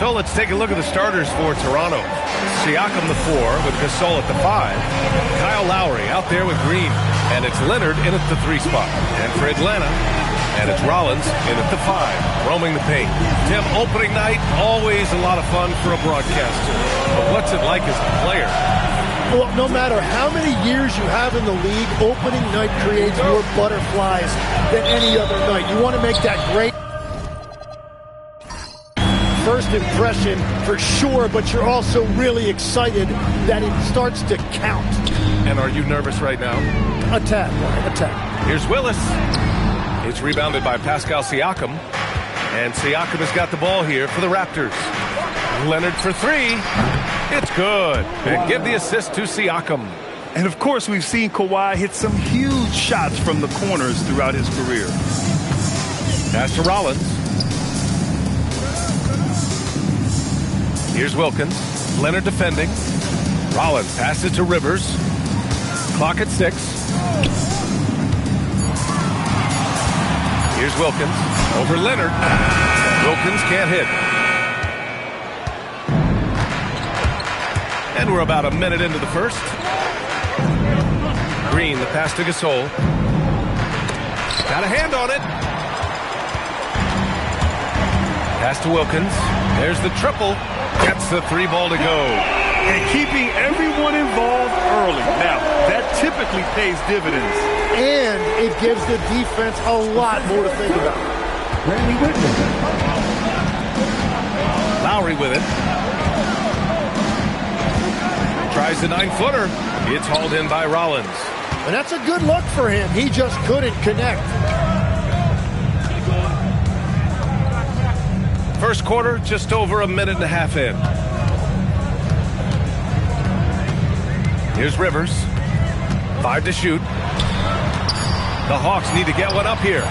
So let's take a look at the starters for Toronto. Siakam the 4 with Gasol at the 5. Kyle Lowry out there with Green. And it's Leonard in at the 3 spot. And for Atlanta, and it's Rollins in at the 5, roaming the paint. Tim, opening night, always a lot of fun for a broadcaster. But what's it like as a player? Well, no matter how many years you have in the league, opening night creates more butterflies than any other night. You want to make that great first impression for sure, but you're also really excited that it starts to count. And are you nervous right now? A tad, Ryan, a tad. Here's Willis. It's rebounded by Pascal Siakam. And Siakam has got the ball here for the Raptors. Leonard for 3. It's good. And give the assist to Siakam. And of course, we've seen Kawhi hit some huge shots from the corners throughout his career. Pass to Rollins. Here's Wilkins. Leonard defending. Rollins passes to Rivers. Clock at 6. Here's Wilkins. Over Leonard. Wilkins can't hit. And we're about a minute into the first. Green, the pass to Gasol. Got a hand on it. Pass to Wilkins. There's the triple. Gets the 3 ball to go. And keeping everyone involved early. Now, that typically pays dividends. And it gives the defense a lot more to think about. Lowry with it. Tries the 9-footer. It's hauled in by Rollins. And that's a good look for him. He just couldn't connect. First quarter, just over a minute and a half in. Here's Rivers. 5 to shoot. The Hawks need to get one up here.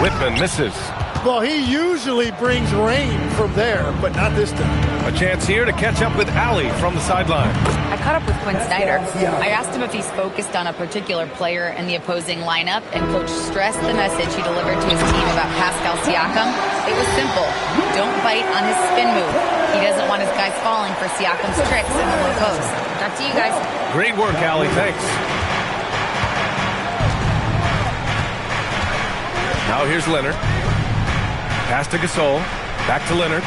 Whitman misses. Well, he usually brings rain from there, but not this time. A chance here to catch up with Allie from the sideline. I caught up with Quinn Snyder. I asked him if he's focused on a particular player in the opposing lineup, and Coach stressed the message he delivered to his team about Pascal Siakam. It was simple. Don't bite on his spin move. He doesn't want his guys falling for Siakam's tricks in the low post. Back to you guys. Great work, Allie. Thanks. Now here's Leonard. Pass to Gasol. Back to Leonard.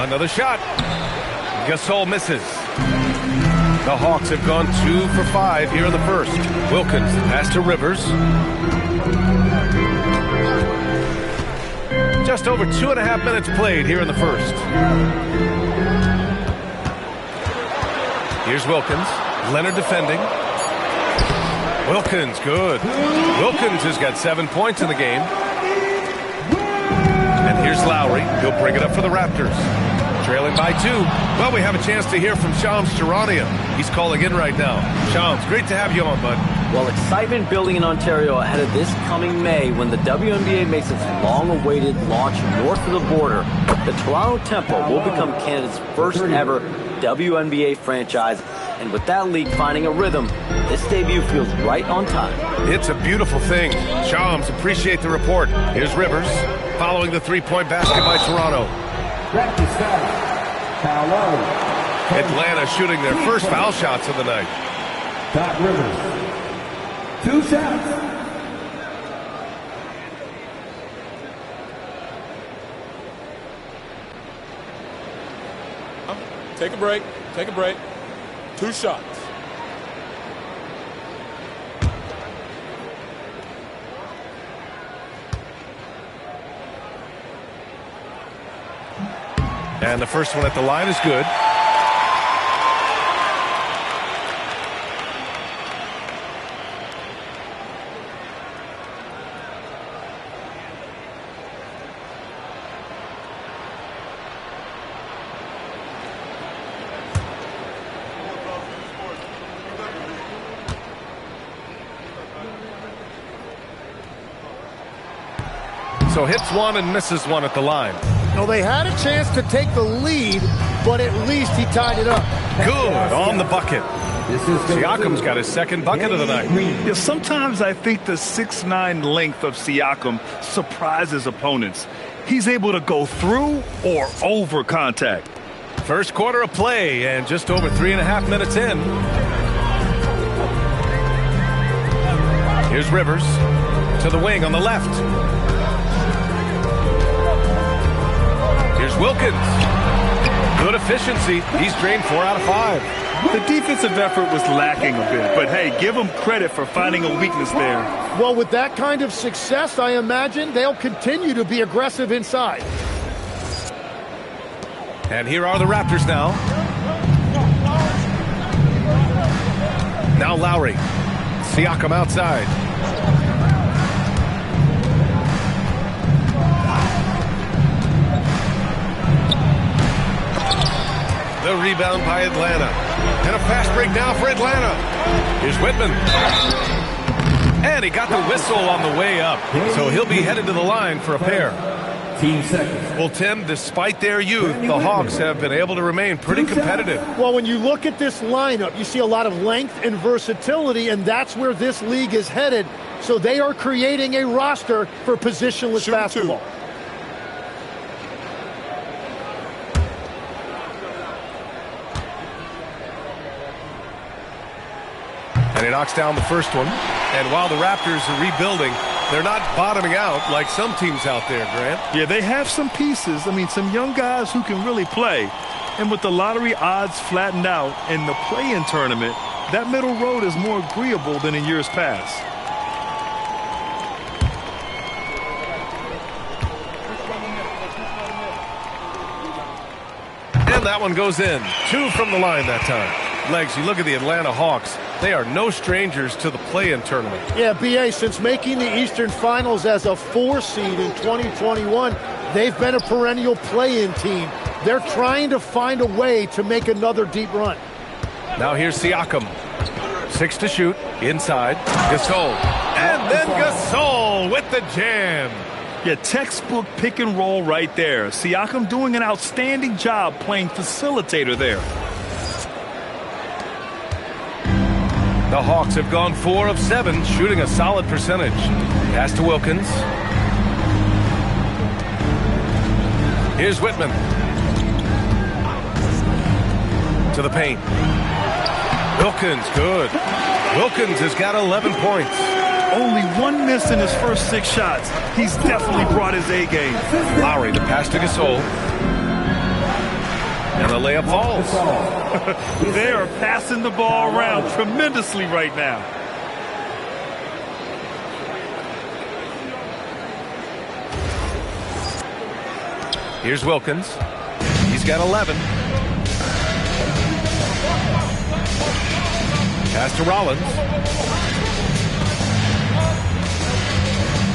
Another shot. Gasol misses. The Hawks have gone 2 for 5 here in the first. Wilkins, pass to Rivers. Just over 2.5 minutes played here in the first. Here's Wilkins. Leonard defending. Wilkins, good. Wilkins has got 7 points in the game. And here's Lowry. He'll bring it up for the Raptors. Trailing by 2. Well, we have a chance to hear from Shams Charania. He's calling in right now. Shams, great to have you on, bud. Well, excitement building in Ontario ahead of this coming May when the WNBA makes its long-awaited launch north of the border. The Toronto Tempo will become Canada's first ever WNBA franchise. And with that league finding a rhythm, this debut feels right on time. It's a beautiful thing. Shams, appreciate the report. Here's Rivers, following the 3-point basket by Toronto. Atlanta shooting their first foul shots of the night. Doc Rivers. 2 shots. Take a break. Take a break. 2 shots. And the first one at the line is good. So hits one and misses one at the line. Well, they had a chance to take the lead, but at least he tied it up. Good on the bucket. Siakam's got his second bucket of the night. Yeah, sometimes I think the 6'9" length of Siakam surprises opponents. He's able to go through or over contact. First quarter of play and just over 3.5 minutes in. Here's Rivers to the wing on the left. Here's Wilkins. Good efficiency. He's drained 4 out of 5. The defensive effort was lacking a bit, but hey, give him credit for finding a weakness there. Well, with that kind of success, I imagine they'll continue to be aggressive inside. And here are the Raptors now. Now Lowry. Siakam outside. The rebound by Atlanta. And a fast break now for Atlanta. Here's Whitman. And he got the whistle on the way up. So he'll be headed to the line for a pair. Team seconds. Well, Tim, despite their youth, the Hawks have been able to remain pretty competitive. Well, when you look at this lineup, you see a lot of length and versatility, and that's where this league is headed. So they are creating a roster for positionless basketball. And he knocks down the first one. And while the Raptors are rebuilding, they're not bottoming out like some teams out there, Grant. Yeah, they have some pieces. I mean, some young guys who can really play. And with the lottery odds flattened out in the play-in tournament, that middle road is more agreeable than in years past. And that one goes in. 2 from the line that time. Legs, you look at the Atlanta Hawks. They are no strangers to the play-in tournament. Yeah, B.A., since making the Eastern Finals as a 4 seed in 2021, they've been a perennial play-in team. They're trying to find a way to make another deep run. Now here's Siakam. 6 to shoot. Inside. Gasol. And then Gasol with the jam. Yeah, textbook pick and roll right there. Siakam doing an outstanding job playing facilitator there. The Hawks have gone 4 of 7, shooting a solid percentage. Pass to Wilkins. Here's Whitman. To the paint. Wilkins, good. Wilkins has got 11 points. Only 1 miss in his first 6 shots. He's definitely brought his A game. Lowry, the pass to Gasol. And the layup falls. They are passing the ball around tremendously right now. Here's Wilkins. He's got 11. Pass to Rollins.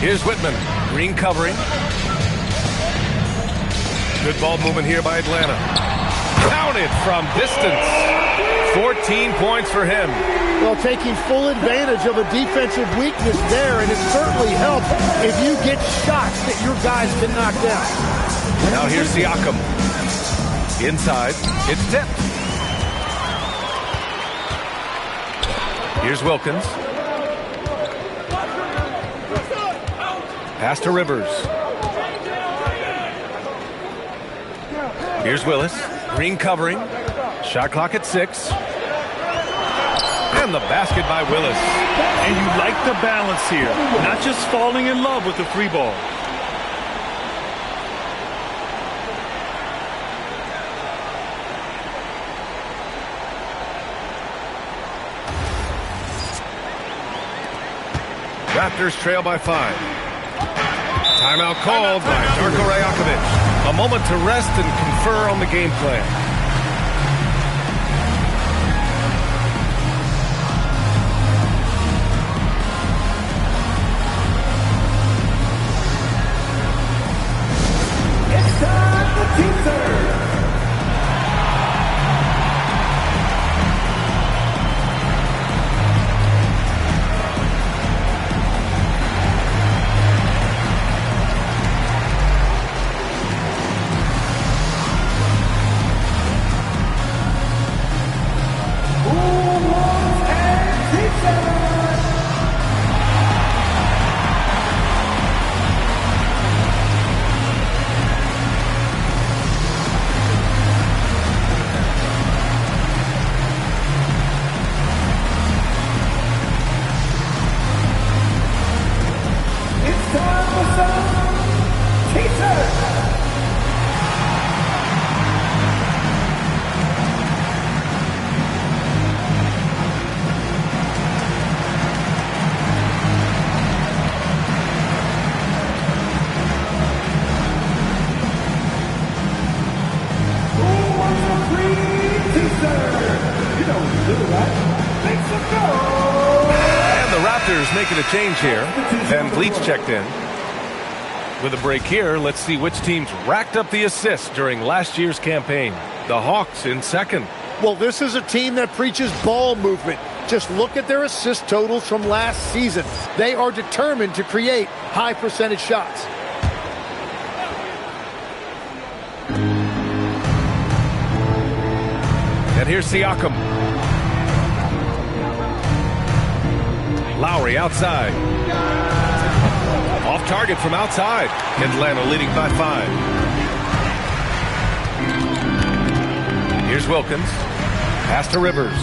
Here's Whitman. Green covering. Good ball movement here by Atlanta. Counted from distance. 14 points for him. Well, taking full advantage of a defensive weakness there, and it certainly helps if you get shots that your guys can knock down. Now here's Siakam. Inside. It's tipped. Here's Wilkins. Pass to Rivers. Here's Willis. Green covering. Shot clock at 6. And the basket by Willis. And you like the balance here. Not just falling in love with the 3 ball. Raptors trail by 5. Timeout called by Darko Rajakovic. A moment to rest and confer on the game plan. It's time for team serve. Raptors making a change here. Van Vliet's checked in. With a break here, let's see which teams racked up the assists during last year's campaign. The Hawks in second. Well, this is a team that preaches ball movement. Just look at their assist totals from last season. They are determined to create high percentage shots. And here's Siakam. Lowry outside. Off target from outside. Atlanta leading by 5. Here's Wilkins. Pass to Rivers.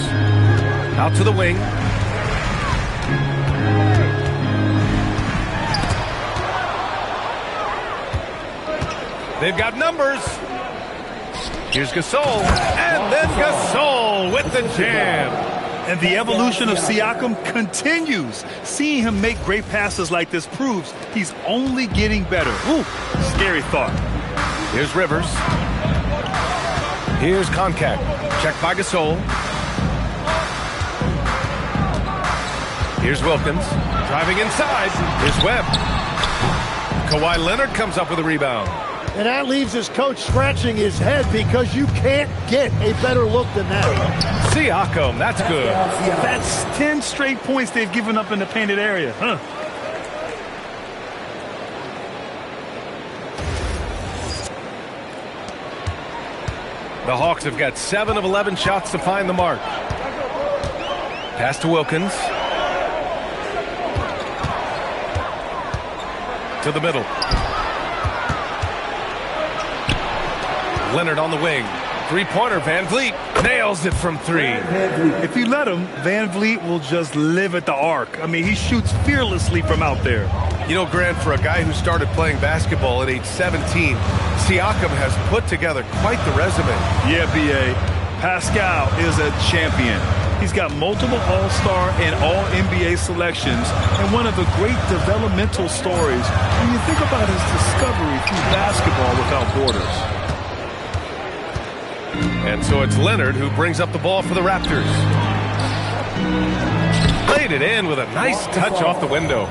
Out to the wing. They've got numbers. Here's Gasol. And then Gasol with the jam. And the evolution of Siakam continues. Seeing him make great passes like this proves he's only getting better. Ooh, scary thought. Here's Rivers. Here's Concat. Checked by Gasol. Here's Wilkins. Driving inside. Here's Webb. Kawhi Leonard comes up with a rebound. And that leaves his coach scratching his head because you can't get a better look than that. Siakam, that's good. That's 10 straight points they've given up in the painted area. Huh. The Hawks have got 7 of 11 shots to find the mark. Pass to Wilkins. To the middle. Leonard on the wing. Three-pointer, Van Vliet nails it from 3. If you let him, Van Vliet will just live at the arc. I mean, he shoots fearlessly from out there. You know, Grant, for a guy who started playing basketball at age 17, Siakam has put together quite the resume. Yeah, B.A. Pascal is a champion. He's got multiple All-Star and All-NBA selections, and one of the great developmental stories when you think about his discovery through basketball without borders. And so it's Leonard who brings up the ball for the Raptors. Played it in with a nice touch off the window.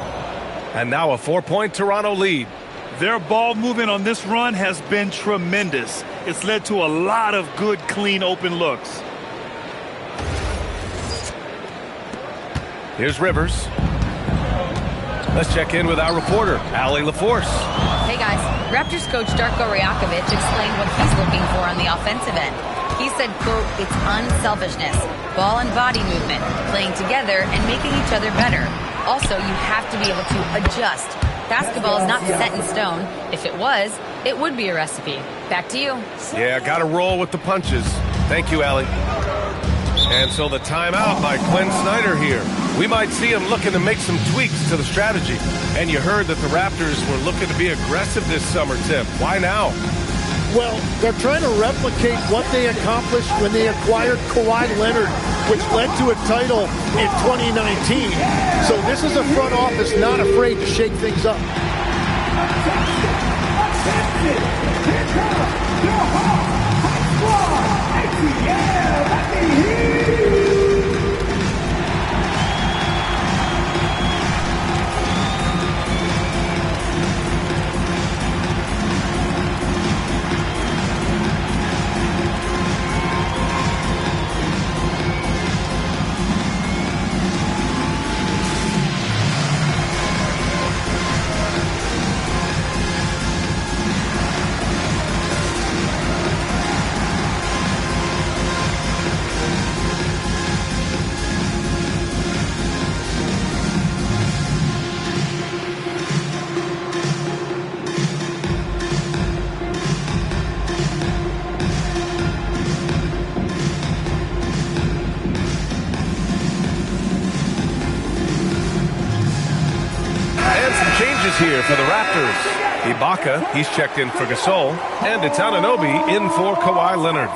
And now a 4-point Toronto lead. Their ball movement on this run has been tremendous. It's led to a lot of good, clean, open looks. Here's Rivers. Let's check in with our reporter, Allie LaForce. Hey guys, Raptors coach Darko Rajakovic explained what he's looking for on the offensive end. He said, quote, it's unselfishness, ball and body movement, playing together and making each other better. Also, you have to be able to adjust. Basketball is not set in stone. If it was, it would be a recipe. Back to you. Yeah, got to roll with the punches. Thank you, Allie. And so the timeout by Quinn Snyder here. We might see him looking to make some tweaks to the strategy. And you heard that the Raptors were looking to be aggressive this summer, Tim. Why now? Well, they're trying to replicate what they accomplished when they acquired Kawhi Leonard, which led to a title in 2019. So this is a front office not afraid to shake things up. Here for the Raptors. Ibaka, he's checked in for Gasol, and it's Anunoby in for Kawhi Leonard.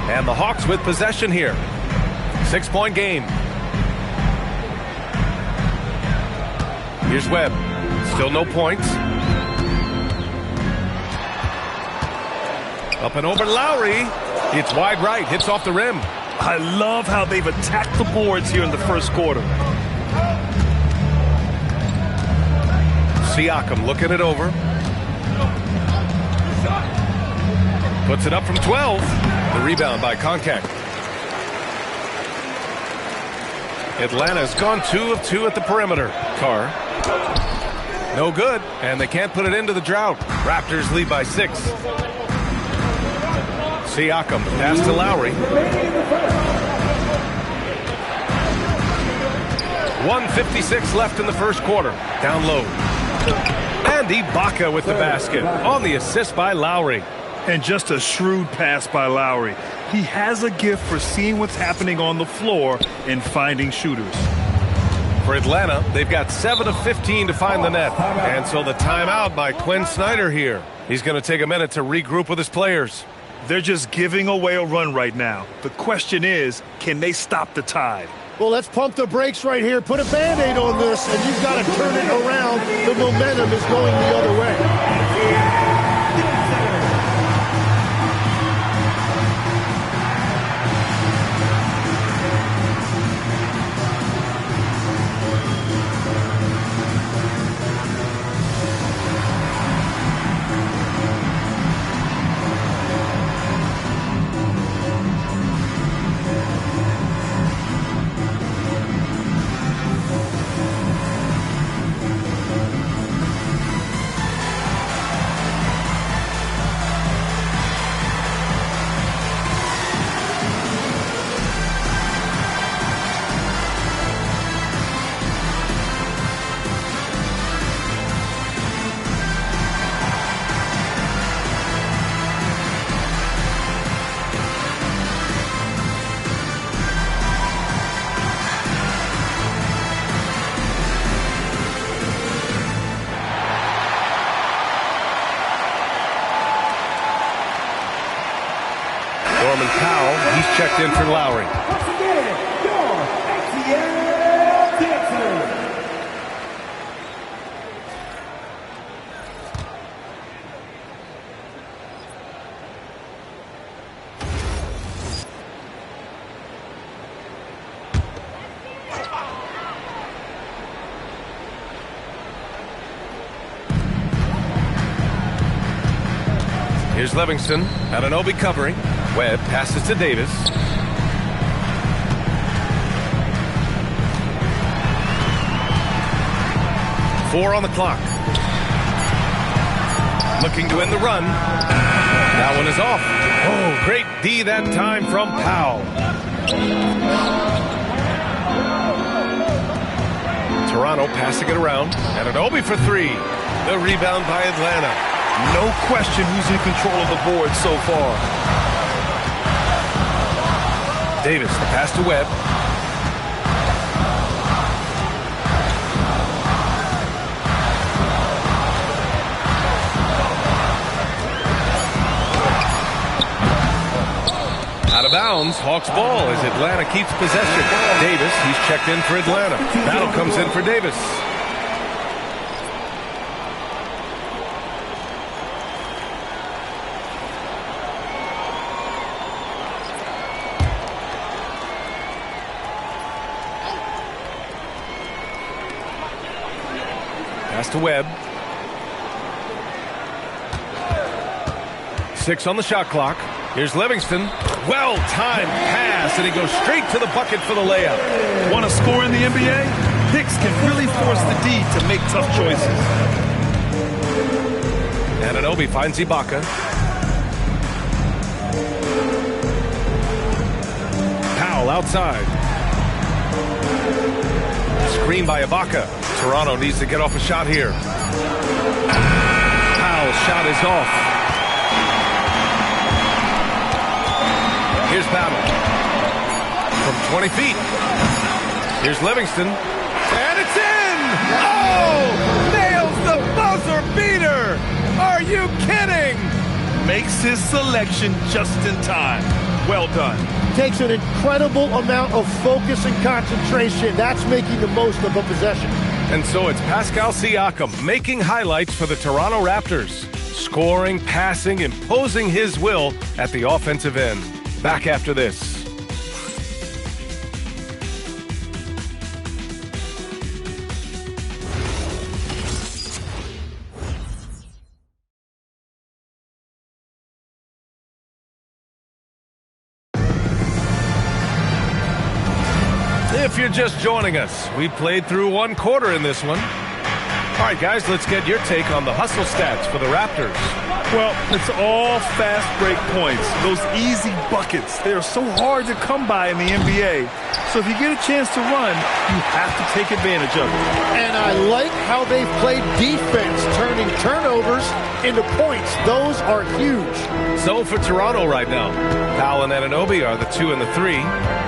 And the Hawks with possession here. 6-point game. Here's Webb. Still no points. Up and over Lowry. It's wide right. Hits off the rim. I love how they've attacked the boards here in the first quarter. Siakam looking it over. Puts it up from 12. The rebound by Koncak. Atlanta's gone 2 of 2 at the perimeter. Carr. No good, and they can't put it into the drought. Raptors lead by 6. Siakam, pass to Lowry. 1:56 left in the first quarter. Down low. And Ibaka with the basket on the assist by Lowry. And just a shrewd pass by Lowry. He has a gift for seeing what's happening on the floor and finding shooters. For Atlanta, they've got 7 of 15 to find the net. And so the timeout by Quinn Snyder here. He's going to take a minute to regroup with his players. They're just giving away a run right now. The question is, can they stop the tide? Well, let's pump the brakes right here. Put a Band-Aid on this, and you've got to turn it around. The momentum is going the other way. He's checked in for Lowry. Here's Livingston. Anunoby covering. Webb passes to Davis. Four on the clock. Looking to end the run. That one is off. Oh, great D that time from Powell. Toronto passing it around. Anunoby for 3. The rebound by Atlanta. No question who's in control of the board so far. Davis, the pass to Webb. Out of bounds, Hawks ball as Atlanta keeps possession. Davis, he's checked in for Atlanta. Battle comes in for Davis. Pass to Webb. 6 on the shot clock. Here's Livingston. Well-timed pass, and he goes straight to the bucket for the layup. Want to score in the NBA? Picks can really force the D to make tough choices. Anunoby finds Ibaka. Powell outside. Screen by Ibaka. Toronto needs to get off a shot here. Powell's shot is off. Here's Battle. From 20 feet. Here's Livingston. And it's in! Oh! Nails the buzzer beater! Are you kidding? Makes his selection just in time. Well done. Takes an incredible amount of focus and concentration. That's making the most of a possession. And so it's Pascal Siakam making highlights for the Toronto Raptors. Scoring, passing, imposing his will at the offensive end. Back after this. If you're just joining us, we played through one quarter in this one. All right, guys, let's get your take on the hustle stats for the Raptors. Well, it's all fast break points, those easy buckets. They are so hard to come by in the NBA. So if you get a chance to run, you have to take advantage of it. And I like how they've played defense, turning turnovers into points. Those are huge. So for Toronto right now, Powell and Anunoby are the 2 and the 3.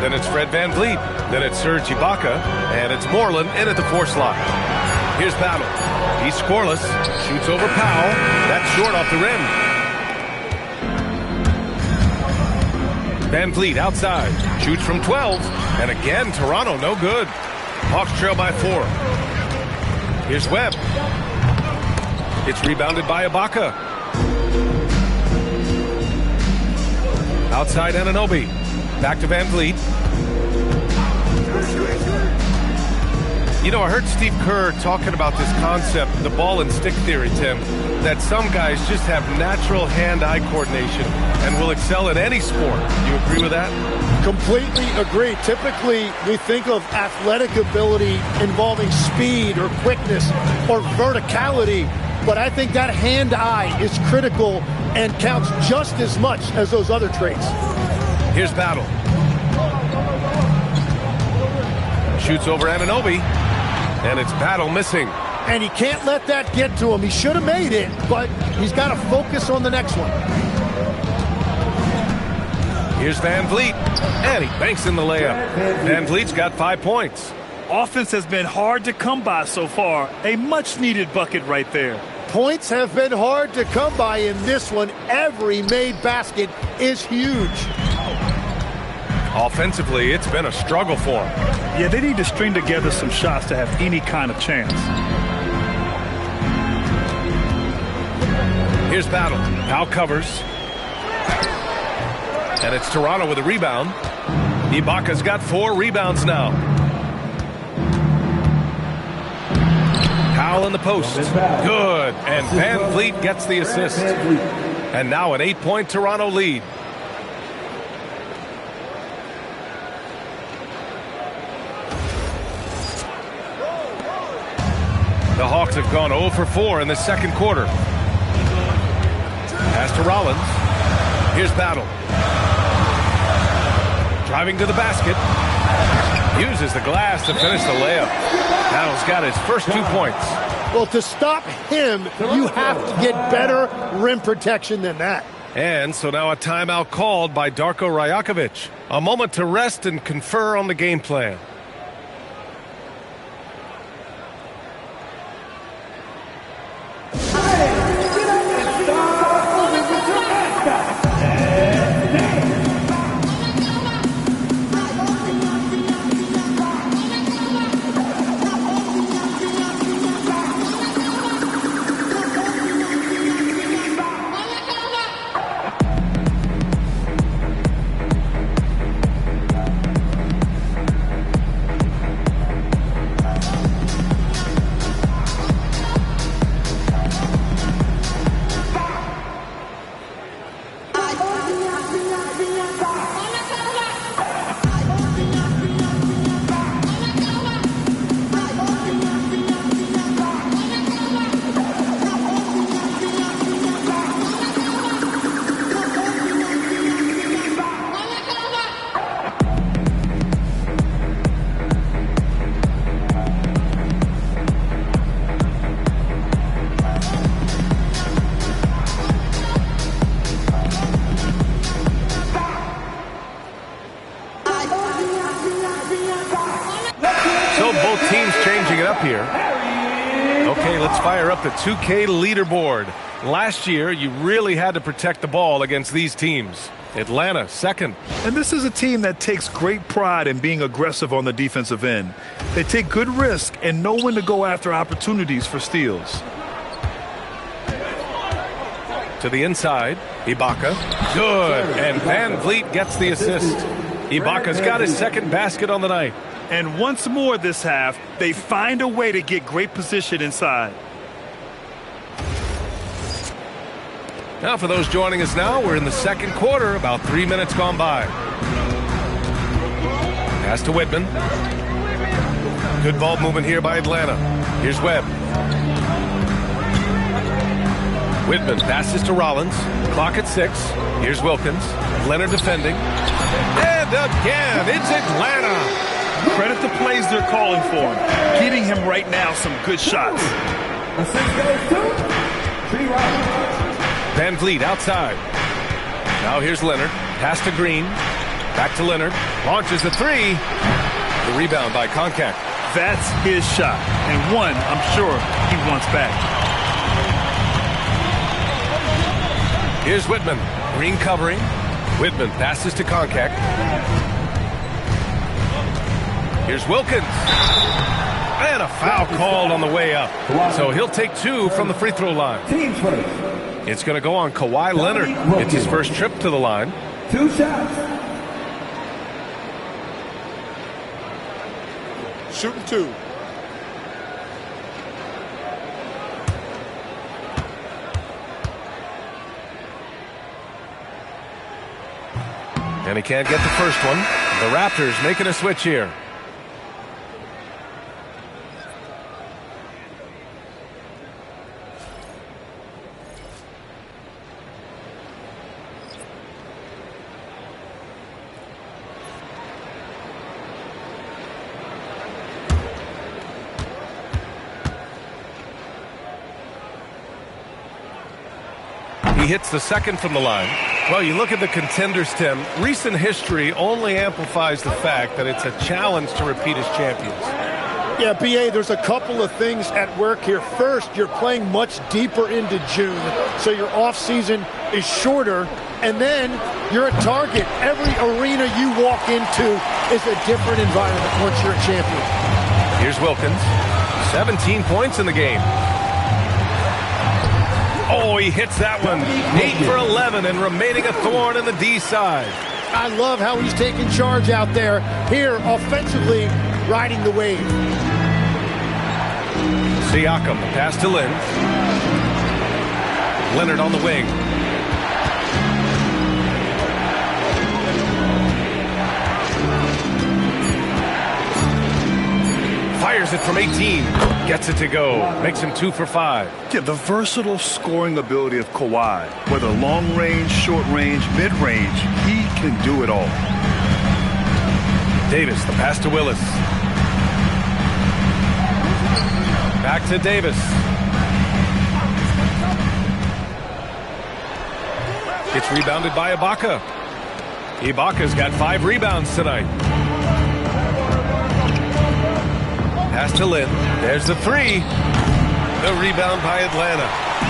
Then it's Fred VanVleet. Then it's Serge Ibaka. And it's Moreland in at the 4 slot. Here's Battle. He's scoreless. Shoots over Powell. That's short off the rim. VanVleet outside. Shoots from 12. And again, Toronto no good. Hawks trail by 4. Here's Webb. It's rebounded by Ibaka. Outside Anunoby. Back to VanVleet. You know, I heard Steve Kerr talking about this concept, the ball and stick theory, Tim, that some guys just have natural hand-eye coordination and will excel in any sport. You agree with that? Completely agree. Typically, we think of athletic ability involving speed or quickness or verticality, but I think that hand-eye is critical and counts just as much as those other traits. Here's Battle. Shoots over Anunoby. And it's Battle missing. And he can't let that get to him. He should have made it, but he's got to focus on the next one. Here's VanVleet. And he banks in the layup. VanVleet's got 5 points. Offense has been hard to come by so far. A much-needed bucket right there. Points have been hard to come by in this one. Every made basket is huge. Offensively, it's been a struggle for him. Yeah, they need to string together some shots to have any kind of chance. Here's Battle. Powell covers. And it's Toronto with a rebound. Ibaka's got 4 rebounds now. Powell in the post. Good. And VanVleet gets the assist. And now an 8-point Toronto lead. The Hawks have gone 0 for 4 in the second quarter. Pass to Rollins. Here's Battle. Driving to the basket. Uses the glass to finish the layup. Battle's got his first 2 points. Well, to stop him, you have to get better rim protection than that. And so now a timeout called by Darko Rajakovic. A moment to rest and confer on the game plan. Okay, let's fire up the 2K leaderboard. Last year, you really had to protect the ball against these teams. Atlanta, second. And this is a team that takes great pride in being aggressive on the defensive end. They take good risk and know when to go after opportunities for steals. To the inside, Ibaka. Good. And Van Vliet gets the assist. Ibaka's got his second basket on the night. And once more this half, they find a way to get great position inside. Now for those joining us now, we're in the second quarter, about 3 minutes gone by. Pass to Whitman. Good ball movement here by Atlanta. Here's Webb. Whitman passes to Rollins. Clock at 6. Here's Wilkins. Leonard defending. And again, it's Atlanta. Credit the plays they're calling for him. Getting him right now some good shots. Van Vliet outside. Now here's Leonard. Pass to Green. Back to Leonard. Launches the three. The rebound by Koncak. That's his shot. And one I'm sure he wants back. Here's Whitman. Green covering. Whitman passes to Koncak. Here's Wilkins. And a foul called on the way up. So he'll take 2 from the free throw line. It's going to go on Kawhi Leonard. It's his first trip to the line. 2 shots. Shooting 2. And he can't get the first one. The Raptors making a switch here. He hits the second from the line. Well, you look at the contenders, Tim. Recent history only amplifies the fact that it's a challenge to repeat as champions. Yeah, B.A., there's a couple of things at work here. First, you're playing much deeper into June, so your offseason is shorter. And then you're a target. Every arena you walk into is a different environment once you're a champion. Here's Wilkins. 17 points in the game. Oh, he hits that one. 8 for 11 and remaining a thorn in the D side. I love how he's taking charge out there. Here, offensively, riding the wave. Siakam, pass to Lin. Leonard on the wing. Fires it from 18. Gets it to go. Makes him 2 for 5. Yeah, the versatile scoring ability of Kawhi. Whether long range, short range, mid range, he can do it all. Davis, the pass to Willis. Back to Davis. It's rebounded by Ibaka. Ibaka's got 5 rebounds tonight. Pass to Lin. There's the 3. The rebound by Atlanta.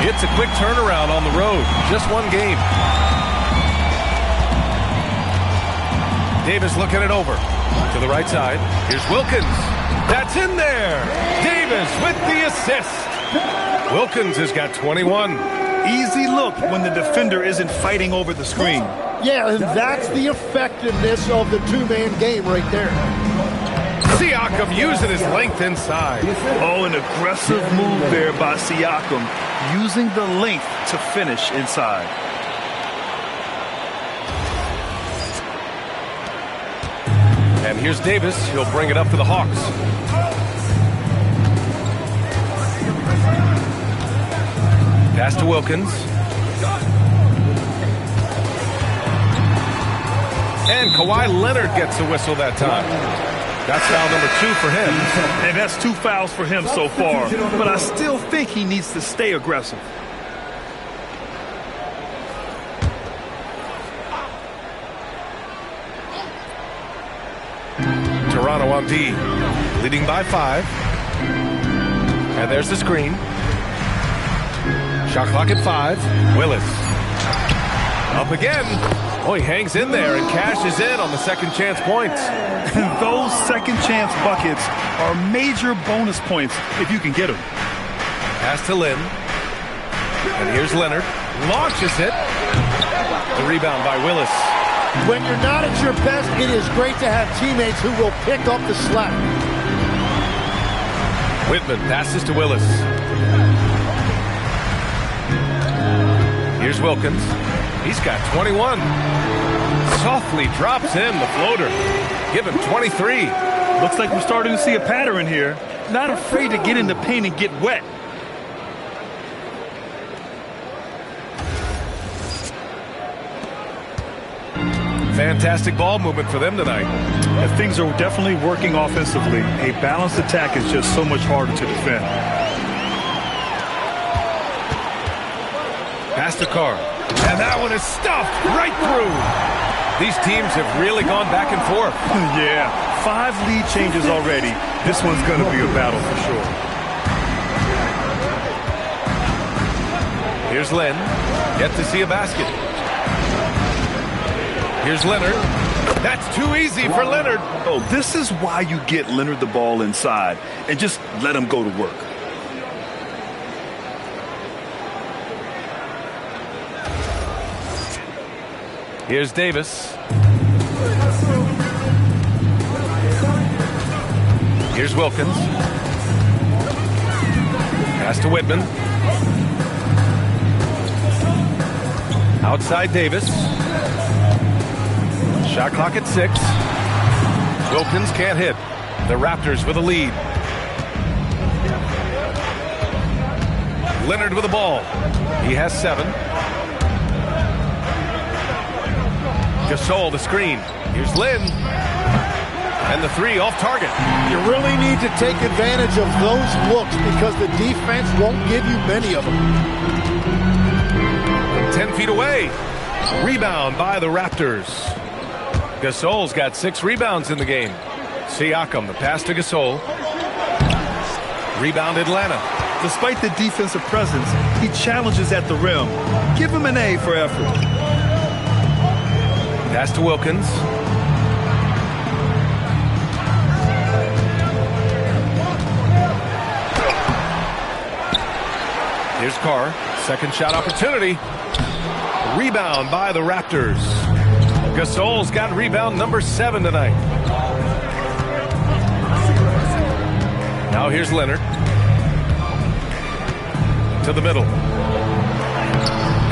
It's a quick turnaround on the road. Just one game. Davis looking it over. To the right side. Here's Wilkins. That's in there. Davis with the assist. Wilkins has got 21. Easy look when the defender isn't fighting over the screen. Yeah, and that's the effectiveness of the two-man game right there. Siakam using his length inside. Oh, an aggressive move there by Siakam, using the length to finish inside. And here's Davis. He'll bring it up for the Hawks. Pass to Wilkins. And Kawhi Leonard gets a whistle that time. That's foul number 2 for him. And that's 2 fouls for him so far. But I still think he needs to stay aggressive. Toronto on D, leading by 5. And there's the screen. Shot clock at 5. Willis. Up again. Oh, he hangs in there and cashes in on the second chance points. Those second chance buckets are major bonus points if you can get them. Pass to Lynn. And here's Leonard. Launches it. The rebound by Willis. When you're not at your best, it is great to have teammates who will pick up the slack. Whitman passes to Willis. Here's Wilkins. He's got 21. Softly drops in the floater. Give him 23. Looks like we're starting to see a pattern here. Not afraid to get in the paint and get wet. Fantastic ball movement for them tonight. And things are definitely working offensively. A balanced attack is just so much harder to defend. Pass to Carr. And that one is stuffed right through. These teams have really gone back and forth. Yeah, 5 lead changes already. This one's going to be a battle for sure. Here's Lynn. Yet to see a basket. Here's Leonard. That's too easy for Leonard. Oh, this is why you get Leonard the ball inside and just let him go to work. Here's Davis. Here's Wilkins. Pass to Whitman. Outside Davis. Shot clock at 6. Wilkins can't hit. The Raptors with a lead. Leonard with the ball. He has 7. Gasol the screen. Here's Lynn. And the 3 off target. You really need to take advantage of those looks because the defense won't give you many of them. From 10 feet away. Rebound by the Raptors. Gasol's got 6 rebounds in the game. Siakam, the pass to Gasol. Rebound Atlanta. Despite the defensive presence, he challenges at the rim. Give him an A for effort. Pass to Wilkins. Here's Carr. Second shot opportunity. Rebound by the Raptors. Gasol's got rebound number 7 tonight. Now here's Leonard. To the middle.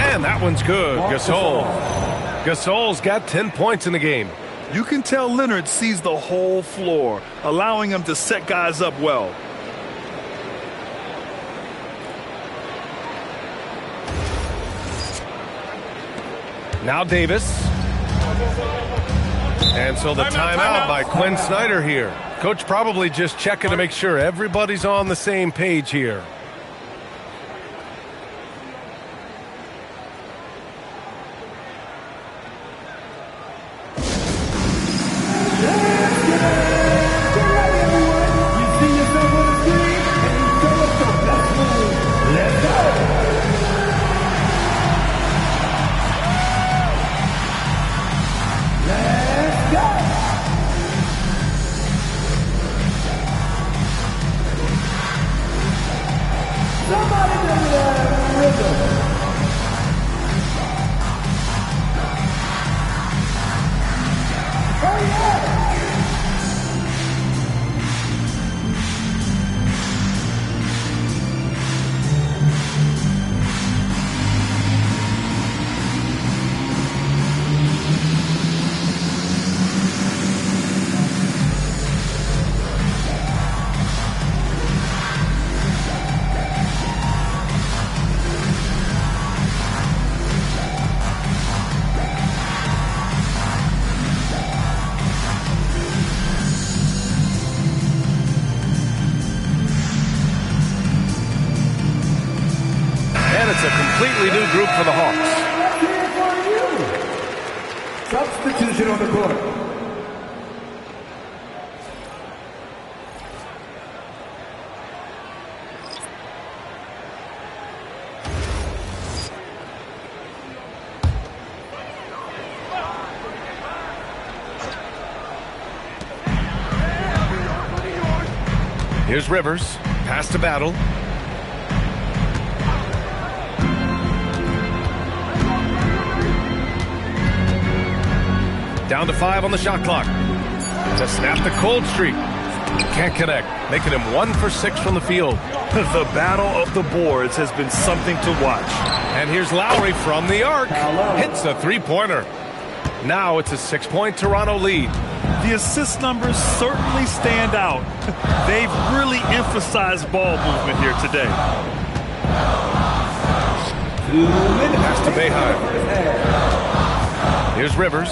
And that one's good. Gasol's got 10 points in the game. You can tell Leonard sees the whole floor, allowing him to set guys up well. Now Davis. And so the timeout by Quinn Snyder here. Coach probably just checking to make sure everybody's on the same page here. It's a completely new group for the Hawks. Substitution on the court. Here's Rivers. Pass to Battle. Down to 5 on the shot clock. To snap the cold streak. Can't connect, making him 1 for 6 from the field. The battle of the boards has been something to watch. And here's Lowry from the arc. Hits a three-pointer. Now it's a 6-point Toronto lead. The assist numbers certainly stand out. They've really emphasized ball movement here today. Pass to Boeheim. Here's Rivers.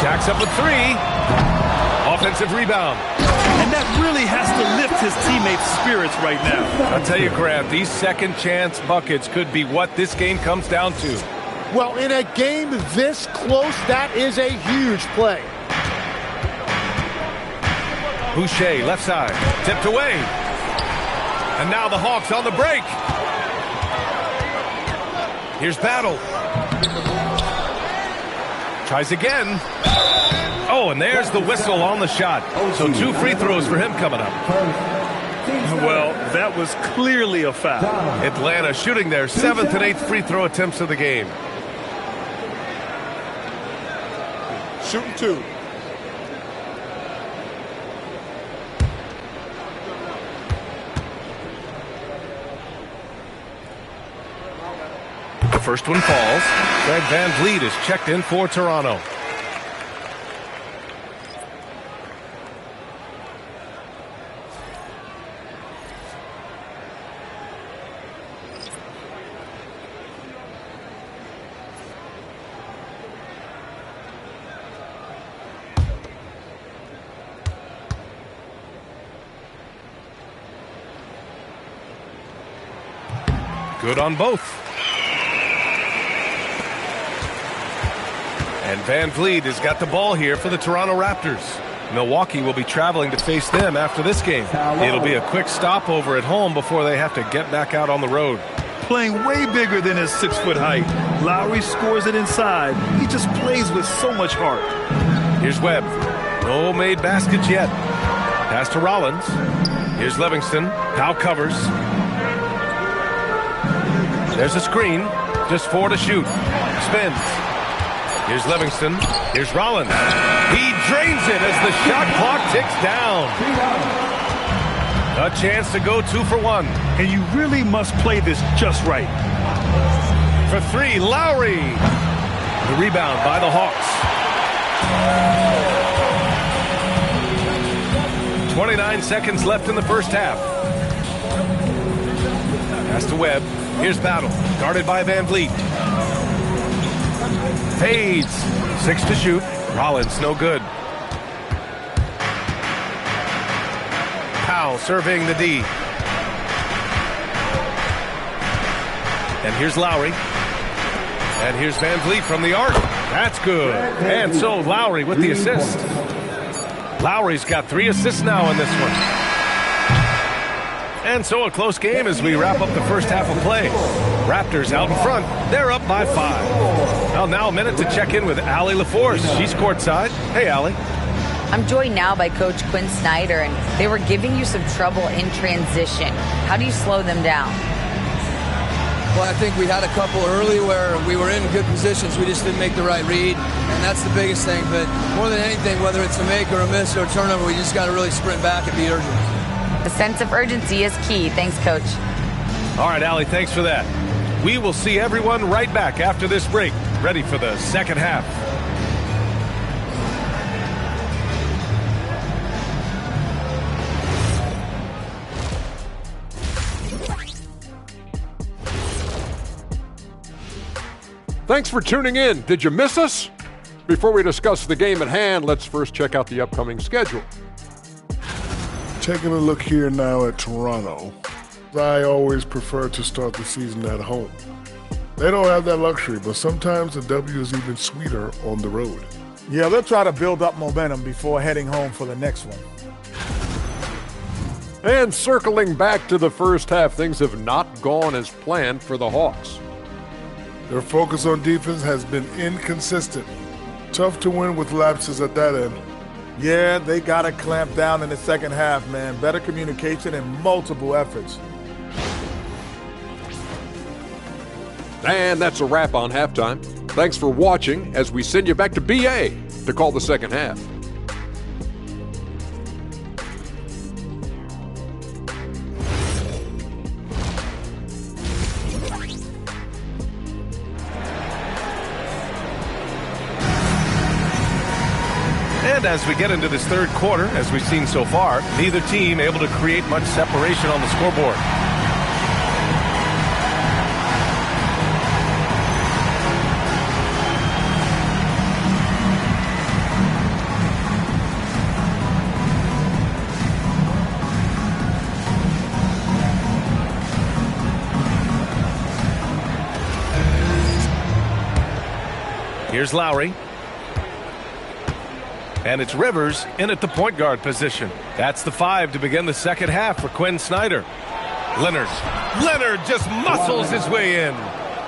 Jacks up with 3. Offensive rebound. And that really has to lift his teammates' spirits right now. I'll tell you, Graham, these second chance buckets could be what this game comes down to. Well, in a game this close, that is a huge play. Boucher, left side, tipped away. And now the Hawks on the break. Here's Battle. Tries again. Oh, and there's the whistle on the shot. So 2 free throws for him coming up. Well, that was clearly a foul. Atlanta shooting their 7th and 8th free throw attempts of the game. Shooting 2. The first one falls. Fred VanVleet is checked in for Toronto. Good on both. And VanVleet has got the ball here for the Toronto Raptors. Milwaukee will be traveling to face them after this game. It'll be a quick stopover at home before they have to get back out on the road. Playing way bigger than his 6-foot height. Lowry scores it inside. He just plays with so much heart. Here's Webb. No made baskets yet. Pass to Rollins. Here's Livingston. Powell covers. There's a screen. Just 4 to shoot. Spins. Here's Livingston. Here's Rollins. He drains it as the shot clock ticks down. A chance to go 2 for 1. And you really must play this just right. For 3, Lowry. The rebound by the Hawks. 29 seconds left in the first half. Pass to Webb. Here's Battle. Guarded by VanVleet. Fades. 6 to shoot. Rollins no good. Powell surveying the D. And here's Lowry. And here's VanVleet from the arc. That's good. And so Lowry with the assist. Lowry's got 3 assists now in this one. And so a close game as we wrap up the first half of play. Raptors out in front. They're up by 5. Well, now a minute to check in with Allie LaForce. She's courtside. Hey, Allie. I'm joined now by Coach Quinn Snyder, and they were giving you some trouble in transition. How do you slow them down? Well, I think we had a couple early where we were in good positions. We just didn't make the right read, and that's the biggest thing. But more than anything, whether it's a make or a miss or a turnover, we just got to really sprint back and be urgent. The sense of urgency is key. Thanks, Coach. All right, Allie, thanks for that. We will see everyone right back after this break, ready for the second half. Thanks for tuning in. Did you miss us? Before we discuss the game at hand, let's first check out the upcoming schedule. Taking a look here now at Toronto, I always prefer to start the season at home. They don't have that luxury, but sometimes the W is even sweeter on the road. Yeah, they'll try to build up momentum before heading home for the next one. And circling back to the first half, things have not gone as planned for the Hawks. Their focus on defense has been inconsistent. Tough to win with lapses at that end. Yeah, they got to clamp down in the second half, man. Better communication and multiple efforts. And that's a wrap on halftime. Thanks for watching as we send you back to BA to call the second half. And as we get into this third quarter, as we've seen so far, neither team able to create much separation on the scoreboard. Here's Lowry. And it's Rivers in at the point guard position. That's the 5 to begin the second half for Quinn Snyder. Leonard just muscles his way in.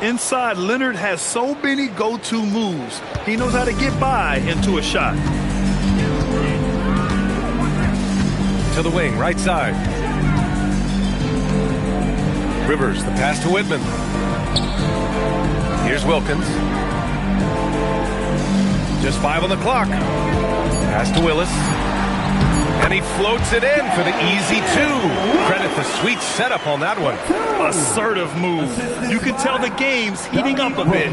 Inside, Leonard has so many go-to moves. He knows how to get by into a shot. To the wing, right side. Rivers, the pass to Whitman. Here's Wilkins. Just 5 on the clock. Pass to Willis. And he floats it in for the easy 2. Credit the sweet setup on that one. Assertive move. You can tell the game's heating up a bit.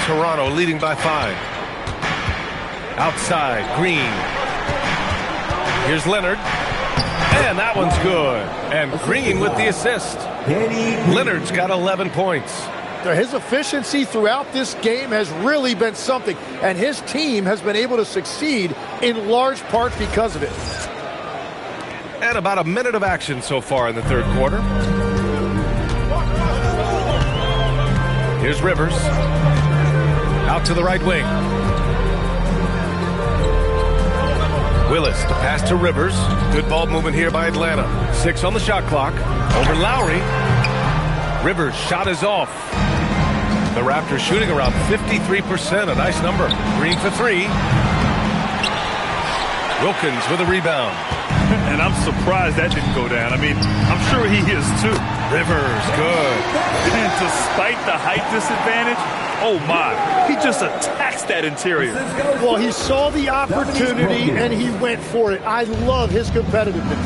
Toronto leading by 5. Outside, Green. Here's Leonard. And that one's good. And Green with the assist. Leonard's got 11 points. His efficiency throughout this game has really been something, and his team has been able to succeed in large part because of it. And about a minute of action so far in the third quarter. Here's Rivers. Out to the right wing. Willis, the pass to Rivers. Good ball movement here by Atlanta. 6 on the shot clock. Over Lowry. Rivers' shot is off. The Raptors shooting around 53%, a nice number. Green for 3. Wilkins with a rebound. And I'm surprised that didn't go down. I mean, I'm sure he is too. Rivers, good. And despite the height disadvantage, oh my, he just attacks that interior. Well, he saw the opportunity and he went for it. I love his competitiveness.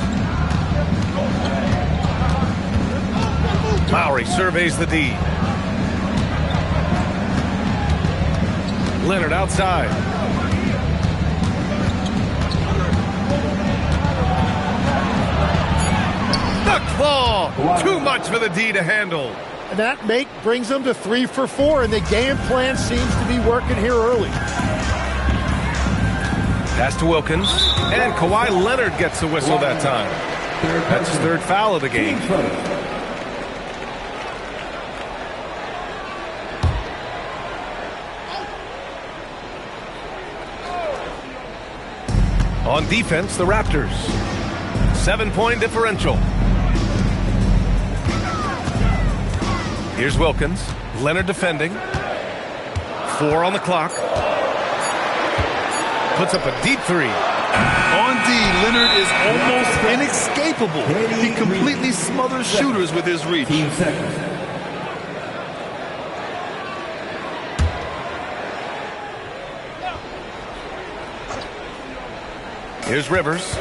Lowry surveys the D. Leonard outside. The claw! Too much for the D to handle. And that make brings them to 3 for 4, and the game plan seems to be working here early. Pass to Wilkins, and Kawhi Leonard gets the whistle that time. That's his 3rd foul of the game. On defense, the Raptors. 7-point differential. Here's Wilkins. Leonard defending. 4 on the clock. Puts up a deep 3. On D, Leonard is almost inescapable. He completely smothers shooters with his reach. Here's Rivers.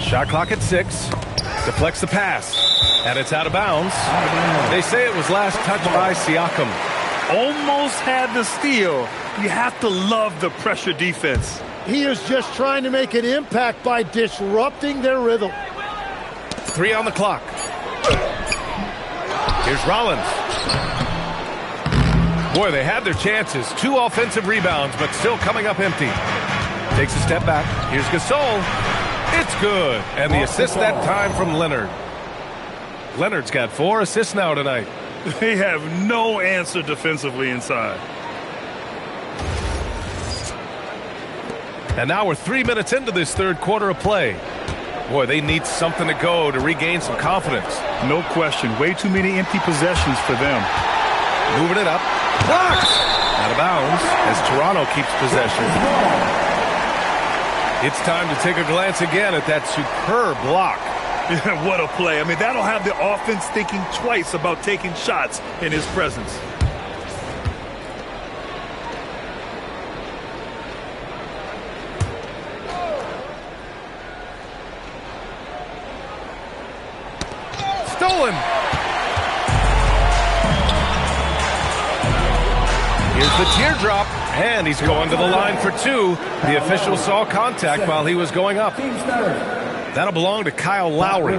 Shot clock at 6. Deflects the pass. And it's out of bounds. They say it was last touched by Siakam. Almost had the steal. You have to love the pressure defense. He is just trying to make an impact by disrupting their rhythm. 3 on the clock. Here's Rollins. Boy, they had their chances. 2 offensive rebounds, but still coming up empty. Takes a step back. Here's Gasol. It's good. And the assist that time from Leonard. Leonard's got 4 assists now tonight. They have no answer defensively inside. And now we're 3 minutes into this third quarter of play. Boy, they need something to go to regain some confidence. No question. Way too many empty possessions for them. Moving it up. Blocked! Out of bounds as Toronto keeps possession. It's time to take a glance again at that superb block. What a play. I mean, that'll have the offense thinking twice about taking shots in his presence. Stolen. Here's the teardrop, and he's going to the line for two. The official saw contact while he was going up. That'll belong to Kyle Lowry.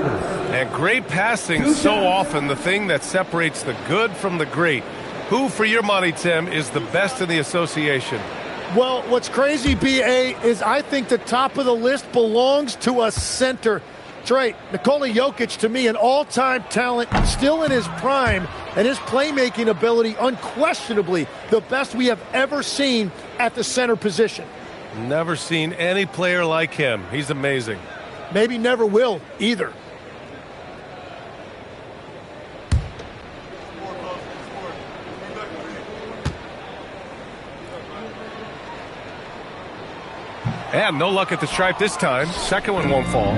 And great passing, so often the thing that separates the good from the great. Who, for your money, Tim, is the best in the association? Well, what's crazy, B.A., is I think the top of the list belongs to a center. That's right. Nikola Jokic, to me, an all-time talent, still in his prime, and his playmaking ability, unquestionably, the best we have ever seen at the center position. Never seen any player like him. He's amazing. Maybe never will, either. And no luck at the stripe this time. Second one won't fall.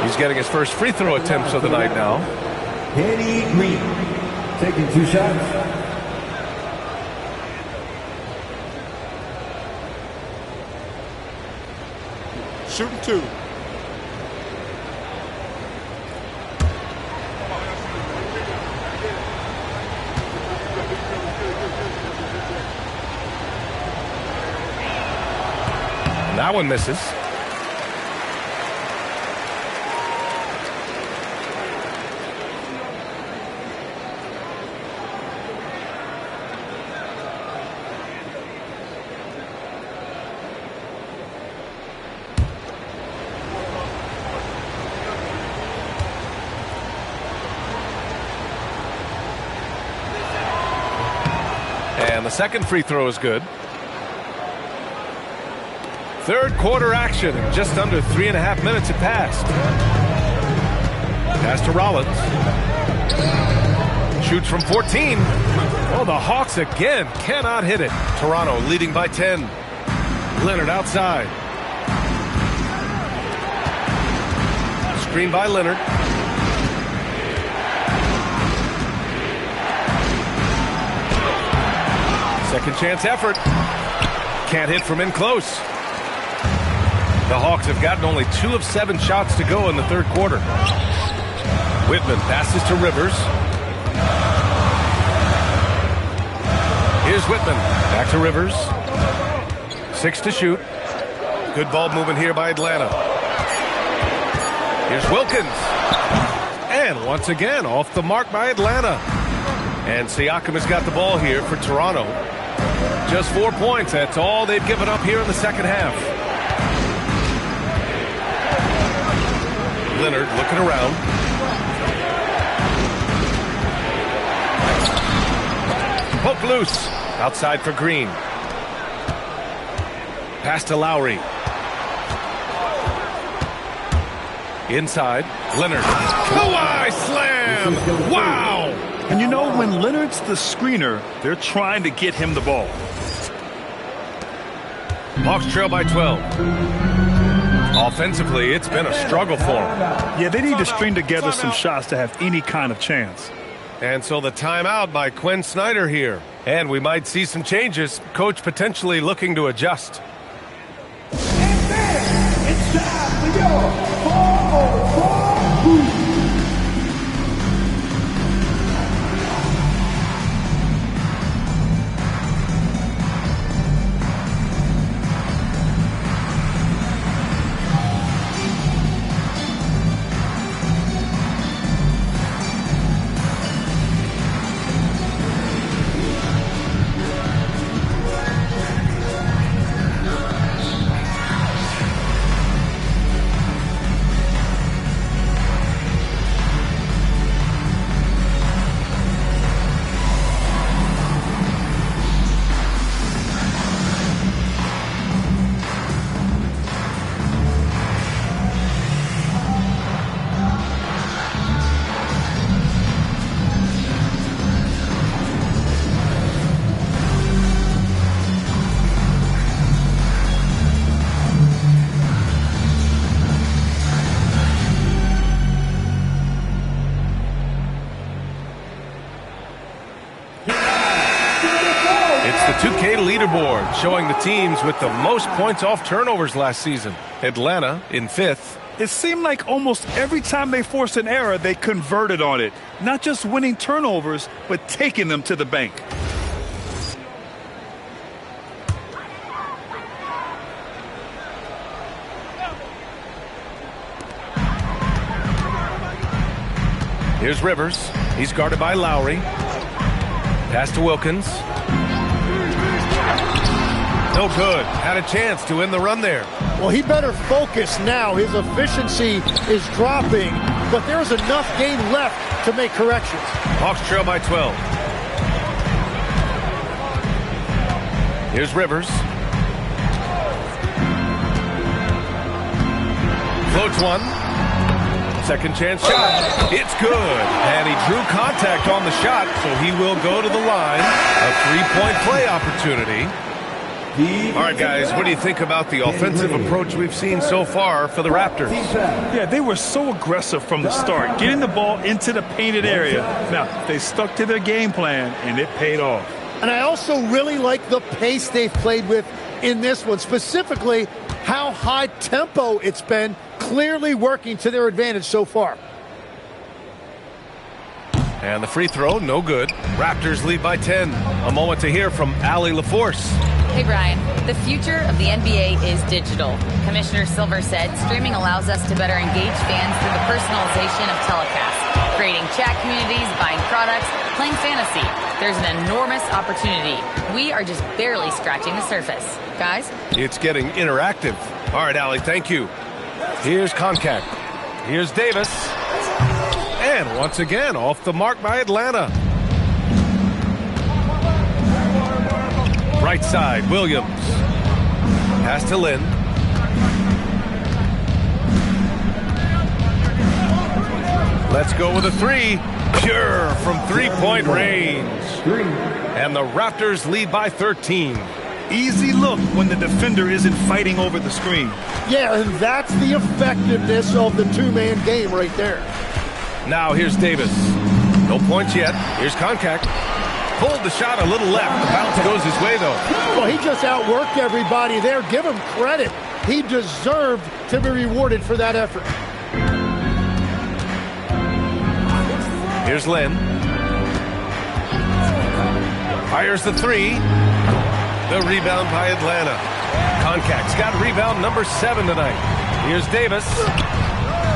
He's getting his first free throw attempts of the night now. Danny Green taking 2 shots. Shooting 2. That one misses. And the second free throw is good. Third quarter action. Just under 3.5 minutes have passed. Pass to Rollins. Shoots from 14. Oh, the Hawks again cannot hit it. Toronto leading by 10. Leonard outside. Screen by Leonard. Second chance effort. Can't hit from in close. The Hawks have gotten only 2 of 7 shots to go in the third quarter. Whitman passes to Rivers. Here's Whitman. Back to Rivers. 6 to shoot. Good ball movement here by Atlanta. Here's Wilkins. And once again, off the mark by Atlanta. And Siakam has got the ball here for Toronto. Just 4 points. That's all they've given up here in the second half. Leonard looking around. Poke loose. Outside for Green. Pass to Lowry. Inside. Leonard. Kawhi slam! Wow! And you know, when Leonard's the screener, they're trying to get him the ball. Hawks trail by 12. Offensively, it's been a struggle for them. Yeah, they need to string together some shots to have any kind of chance. And so the timeout by Quinn Snyder here. And we might see some changes. Coach potentially looking to adjust. And then it's time for your 4-on-4 booth. the 2K leaderboard, showing the teams with the most points off turnovers last season. Atlanta in 5th. It seemed like almost every time they forced an error, they converted on it. Not just winning turnovers, but taking them to the bank. Here's Rivers. He's guarded by Lowry. Pass to Wilkins. No good. Had a chance to end the run there. Well, he better focus now. His efficiency is dropping, but there's enough game left to make corrections. Hawks trail by 12. Here's Rivers. Floats one. Second chance shot. It's good. And he drew contact on the shot, so he will go to the line. A three-point play opportunity. All right, guys, what do you think about the offensive approach we've seen so far for the Raptors? Yeah, they were so aggressive from the start, getting the ball into the painted area. Now, they stuck to their game plan, and it paid off. And I also really like the pace they've played with in this one, specifically how high tempo it's been, clearly working to their advantage so far. And the free throw, no good. Raptors lead by 10. A moment to hear from Allie LaForce. Hey, Brian. The future of the NBA is digital. Commissioner Silver said streaming allows us to better engage fans through the personalization of telecasts, creating chat communities, buying products, playing fantasy. There's an enormous opportunity. We are just barely scratching the surface. Guys? It's getting interactive. All right, Allie, thank you. Here's Koncak. Here's Davis. And once again, off the mark by Atlanta. Right side, Williams. Pass to Lynn. Let's go with a three. Pure from three-point range. And the Raptors lead by 13. Easy look when the defender isn't fighting over the screen. Yeah, and that's the effectiveness of the two-man game right there. Now here's Davis. No points yet. Here's Koncak. Pulled the shot a little left. The bounce goes his way, though. Well, he just outworked everybody there. Give him credit. He deserved to be rewarded for that effort. Here's Lynn. Fires the three. The rebound by Atlanta. Koncak's got rebound number 7 tonight. Here's Davis.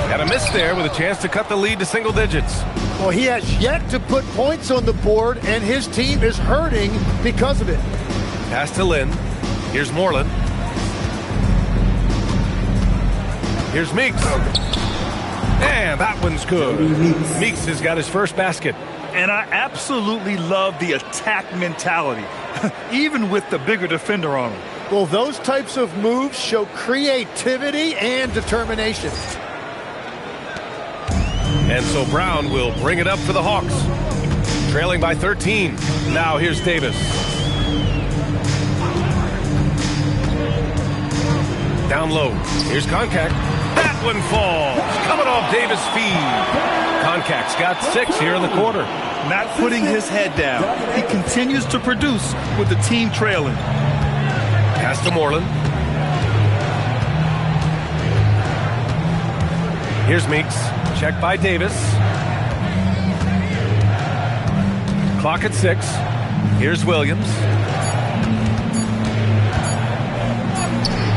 Got a miss there with a chance to cut the lead to single digits. Well, he has yet to put points on the board, and his team is hurting because of it. Pass to Lynn. Here's Moreland. Here's Meeks. And that one's good. Meeks has got his first basket. And I absolutely love the attack mentality, even with the bigger defender on him. Well, those types of moves show creativity and determination. And so Brown will bring it up for the Hawks. Trailing by 13. Now here's Davis. Down low. Here's Koncak. That one falls. Coming off Davis' feed. Koncak's got 6 here in the quarter. Not putting his head down. He continues to produce with the team trailing. Pass to Moreland. Here's Meeks. Check by Davis. Clock at 6. Here's Williams.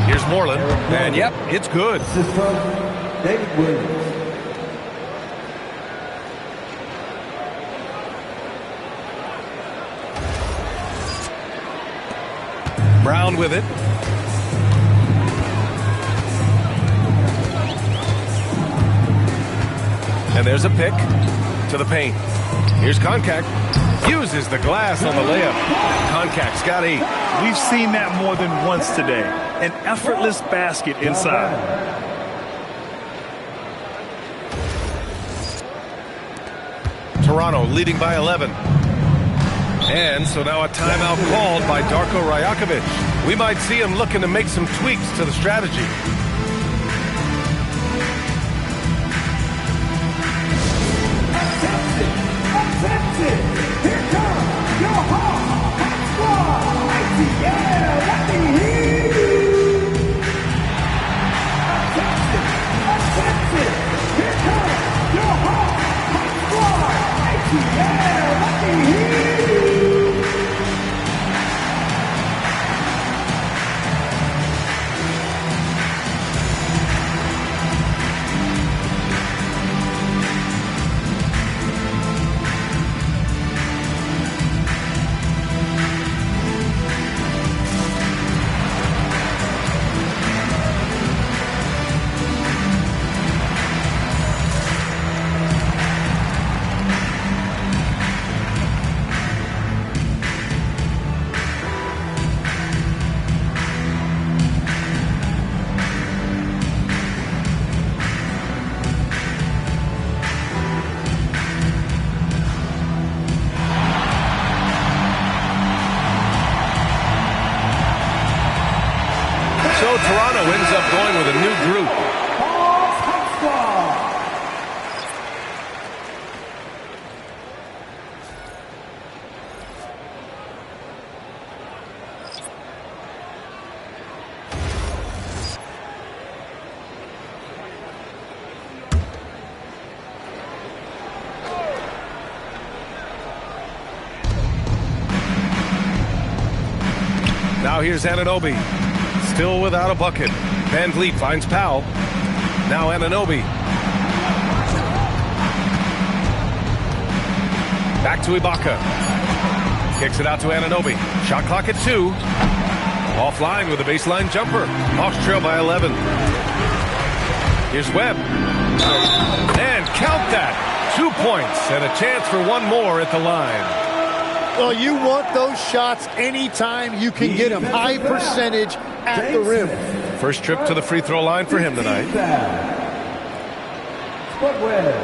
Here's Moreland. And yep, it's good. This is from David Williams. Brown with it. And there's a pick to the paint. Here's Koncak. Uses the glass on the layup. Koncak's got 8. We've seen that more than once today. An effortless basket inside. Toronto leading by 11. And so now a timeout called by Darko Rajakovic. We might see him looking to make some tweaks to the strategy. Attention! Here comes your Hawks Squad! Toronto ends up going with a new group. Now here's Anunoby. Still without a bucket. Van Vliet finds Powell. Now Anunoby. Back to Ibaka. Kicks it out to Anunoby. Shot clock at 2. Offline with a baseline jumper. Hawks trail by 11. Here's Webb. And count that. 2 points and a chance for one more at the line. Well, you want those shots anytime you can get them. High percentage at the rim. First trip to the free throw line for him tonight. Spot Webb.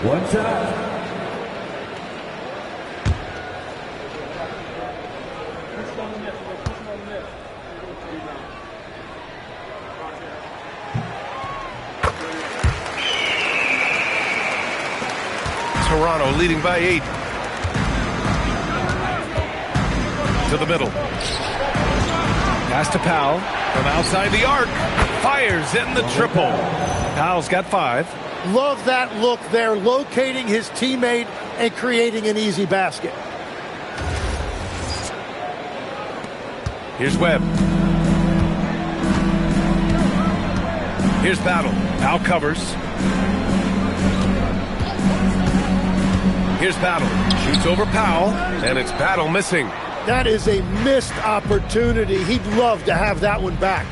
One time. Toronto leading by 8. To the middle. Pass to Powell from outside the arc. Fires in the triple. Powell's got 5. Love that look there, locating his teammate and creating an easy basket. Here's Webb. Here's Battle. Powell covers. Here's Battle. Shoots over Powell, and it's Battle missing. That is a missed opportunity. He'd love to have that one back.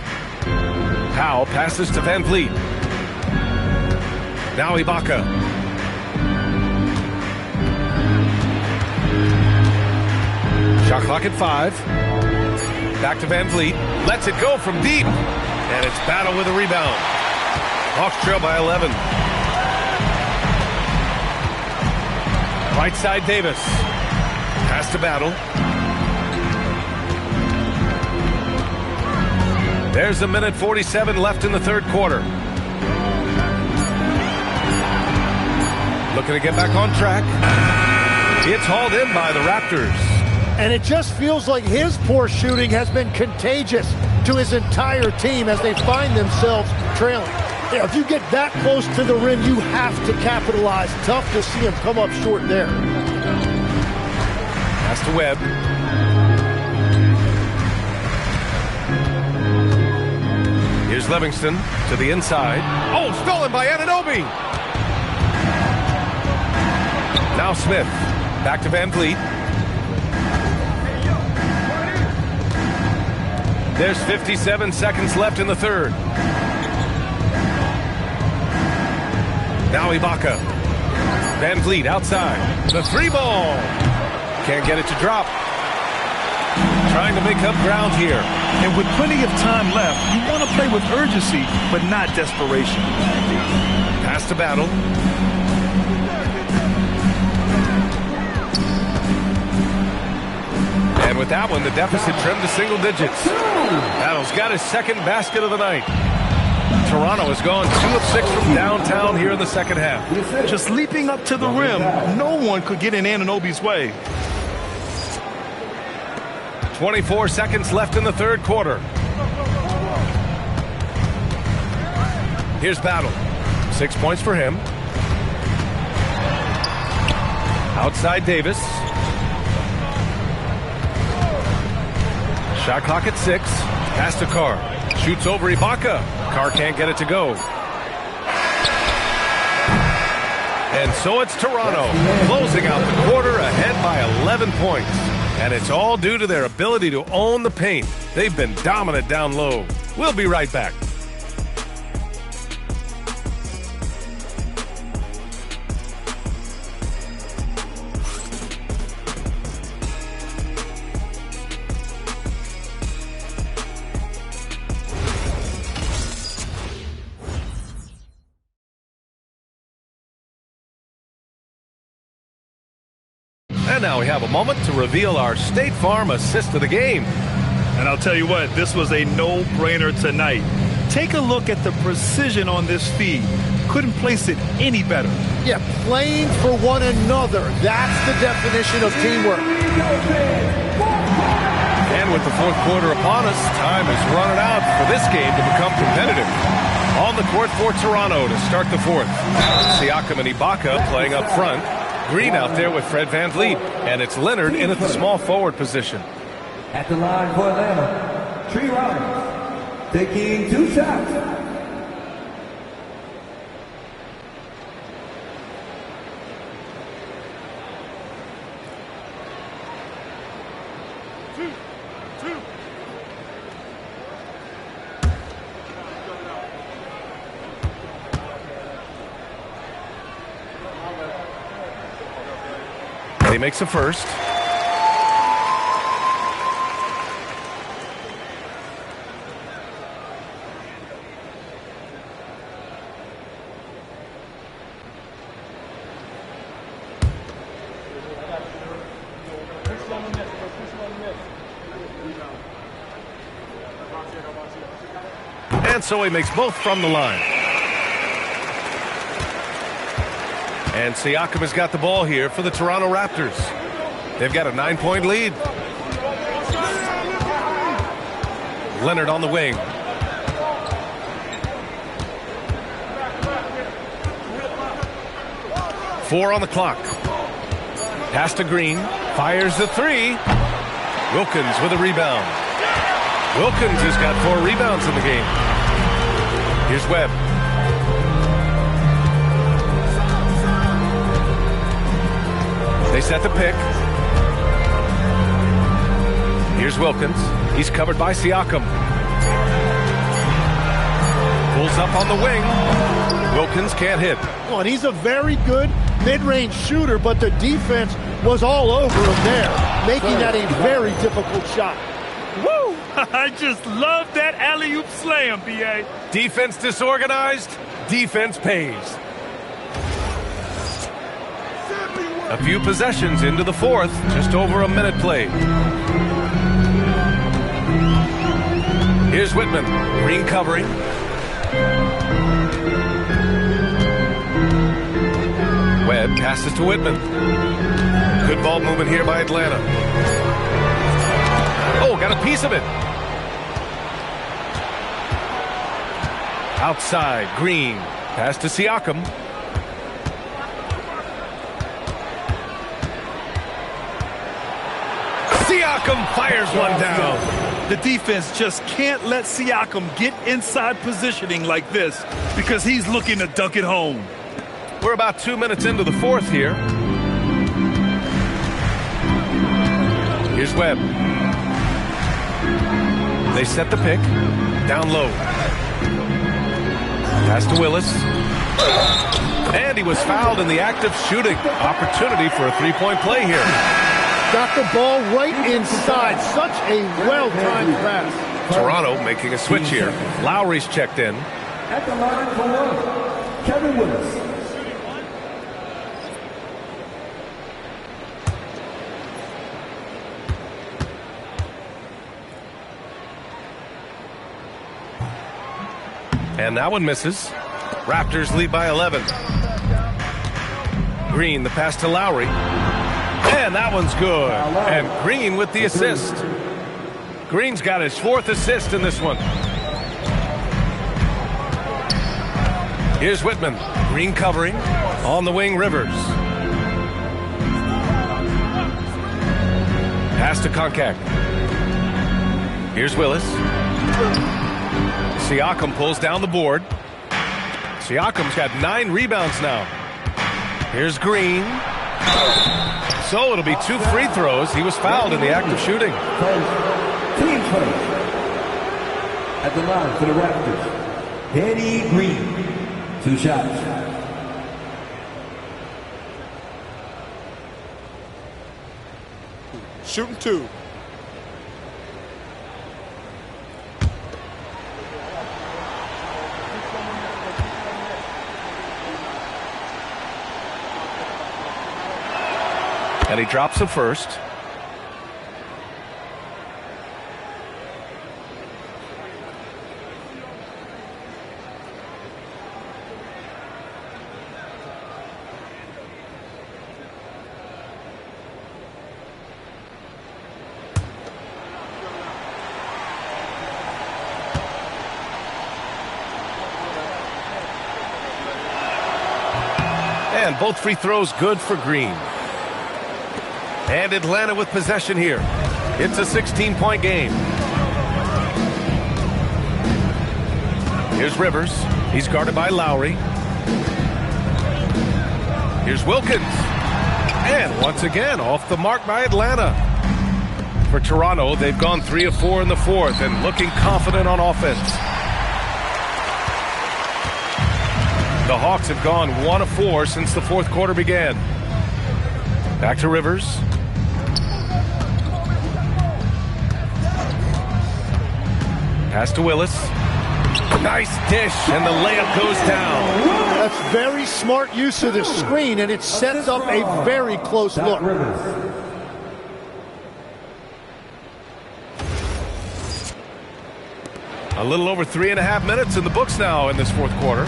Powell passes to Van Vliet. Now Ibaka. Shot clock at 5. Back to Van Vliet. Lets it go from deep. And it's Battle with a rebound. Hawks trail by 11. Right side Davis. Pass to Battle. There's a minute 47 left in the third quarter. Looking to get back on track. It's hauled in by the Raptors. And it just feels like his poor shooting has been contagious to his entire team as they find themselves trailing. You know, if you get that close to the rim, you have to capitalize. Tough to see him come up short there. Pass to Webb. Here's Livingston to the inside. Oh, stolen by Anunoby. Now Smith. Back to Van Vliet. There's 57 seconds left in the third. Now Ibaka. Van Vliet outside. The 3 ball. Can't get it to drop. Trying to make up ground here. And with plenty of time left, you want to play with urgency, but not desperation. Pass to Battle. And with that one, the deficit trimmed to single digits. Battle's got his second basket of the night. Toronto has gone 2 of 6 from downtown here in the second half. Just leaping up to the rim, no one could get in Anunoby's way. 24 seconds left in the third quarter. Here's Battle. 6 points for him. Outside Davis. Shot clock at 6. Pass to Carr. Shoots over Ibaka. Carr can't get it to go. And so it's Toronto closing out the quarter ahead by 11 points. And it's all due to their ability to own the paint. They've been dominant down low. We'll be right back. And now we have a moment to reveal our State Farm assist of the game. And I'll tell you what, this was a no-brainer tonight. Take a look at the precision on this feed. Couldn't place it any better. Yeah, playing for one another. That's the definition of teamwork. And with the fourth quarter upon us, time is running out for this game to become competitive. On the court for Toronto to start the fourth. Siakam and Ibaka playing up front. Green out there with Fred VanVleet, and it's Leonard in at the small forward position. At the line for Atlanta, Tree Robbins, taking 2 shots. He makes a first. And so he makes both from the line. And Siakam has got the ball here for the Toronto Raptors. They've got a 9-point lead. Leonard on the wing. Four on the clock. Pass to Green. Fires the three. Wilkins with a rebound. Wilkins has got 4 rebounds in the game. Here's Webb. They set the pick. Here's Wilkins. He's covered by Siakam. Pulls up on the wing. Wilkins can't hit. Oh, and he's a very good mid-range shooter, but the defense was all over him there, making that a very difficult shot. Woo! I just love that alley-oop slam, B.A. Defense disorganized. Defense pays. A few possessions into the fourth, just over a minute played. Here's Whitman, Green covering. Webb passes to Whitman. Good ball movement here by Atlanta. Oh, got a piece of it. Outside, Green. Pass to Siakam. Siakam fires one down. The defense just can't let Siakam get inside positioning like this because he's looking to dunk it home. We're about 2 minutes into the fourth here. Here's Webb. They set the pick. Down low. Pass to Willis. And he was fouled in the act of shooting. Opportunity for a three-point play here. Got the ball right inside. Such a well-timed pass. Toronto making a switch here. Lowry's checked in. At the line for 1, Kevin Willis. And that one misses. Raptors lead by 11. Green, the pass to Lowry. And that one's good. And Green with the assist. Green's got his 4th assist in this one. Here's Whitman. Green covering. On the wing, Rivers. Pass to Konkak. Here's Willis. Siakam pulls down the board. Siakam's got 9 rebounds now. Here's Green. So it'll be 2 free throws. He was fouled in the act of shooting. Team foul. At the line for the Raptors, Danny Green. 2 shots. Shooting 2. And he drops the first. And both free throws good for Green. And Atlanta with possession here. It's a 16-point game. Here's Rivers. He's guarded by Lowry. Here's Wilkins. And once again, off the mark by Atlanta. For Toronto, they've gone 3 of 4 in the 4th and looking confident on offense. The Hawks have gone 1 of 4 since the 4th quarter began. Back to Rivers. Pass to Willis. Nice dish, and the layup goes down. That's very smart use of the screen, and it sets up a very close look. A little over 3.5 minutes in the books now in this 4th quarter.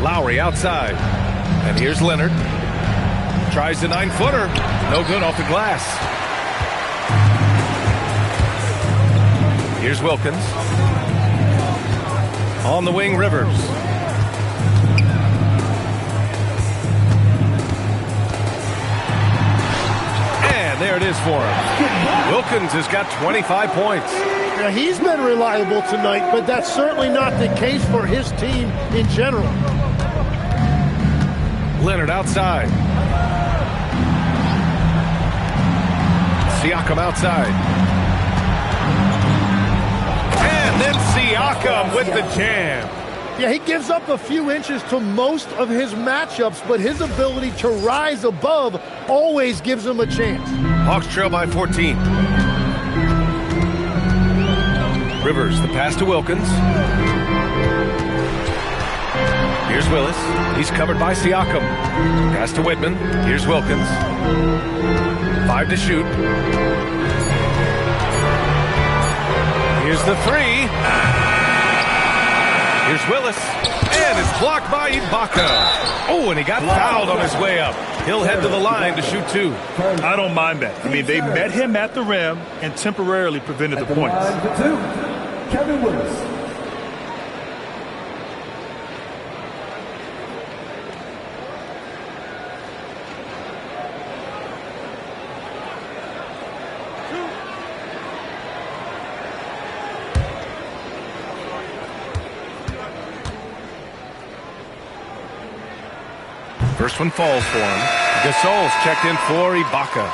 Lowry outside. And here's Leonard. Tries the 9-footer. No good off the glass. Here's Wilkins. On the wing, Rivers. And there it is for him. Wilkins has got 25 points. Now, he's been reliable tonight, but that's certainly not the case for his team in general. Leonard outside. Siakam outside. And then Siakam with the jam. Yeah, he gives up a few inches to most of his matchups, but his ability to rise above always gives him a chance. Hawks trail by 14. Rivers, the pass to Wilkins. Here's Willis. He's covered by Siakam. Pass to Whitman. Here's Wilkins. 5 to shoot. Here's the 3. Here's Willis. And it's blocked by Ibaka. Oh, and he got fouled on his way up. He'll head to the line to shoot 2. I don't mind that. I mean, they met him at the rim and temporarily prevented the points. Kevin Willis. First one falls for him. Gasol's checked in for Ibaka.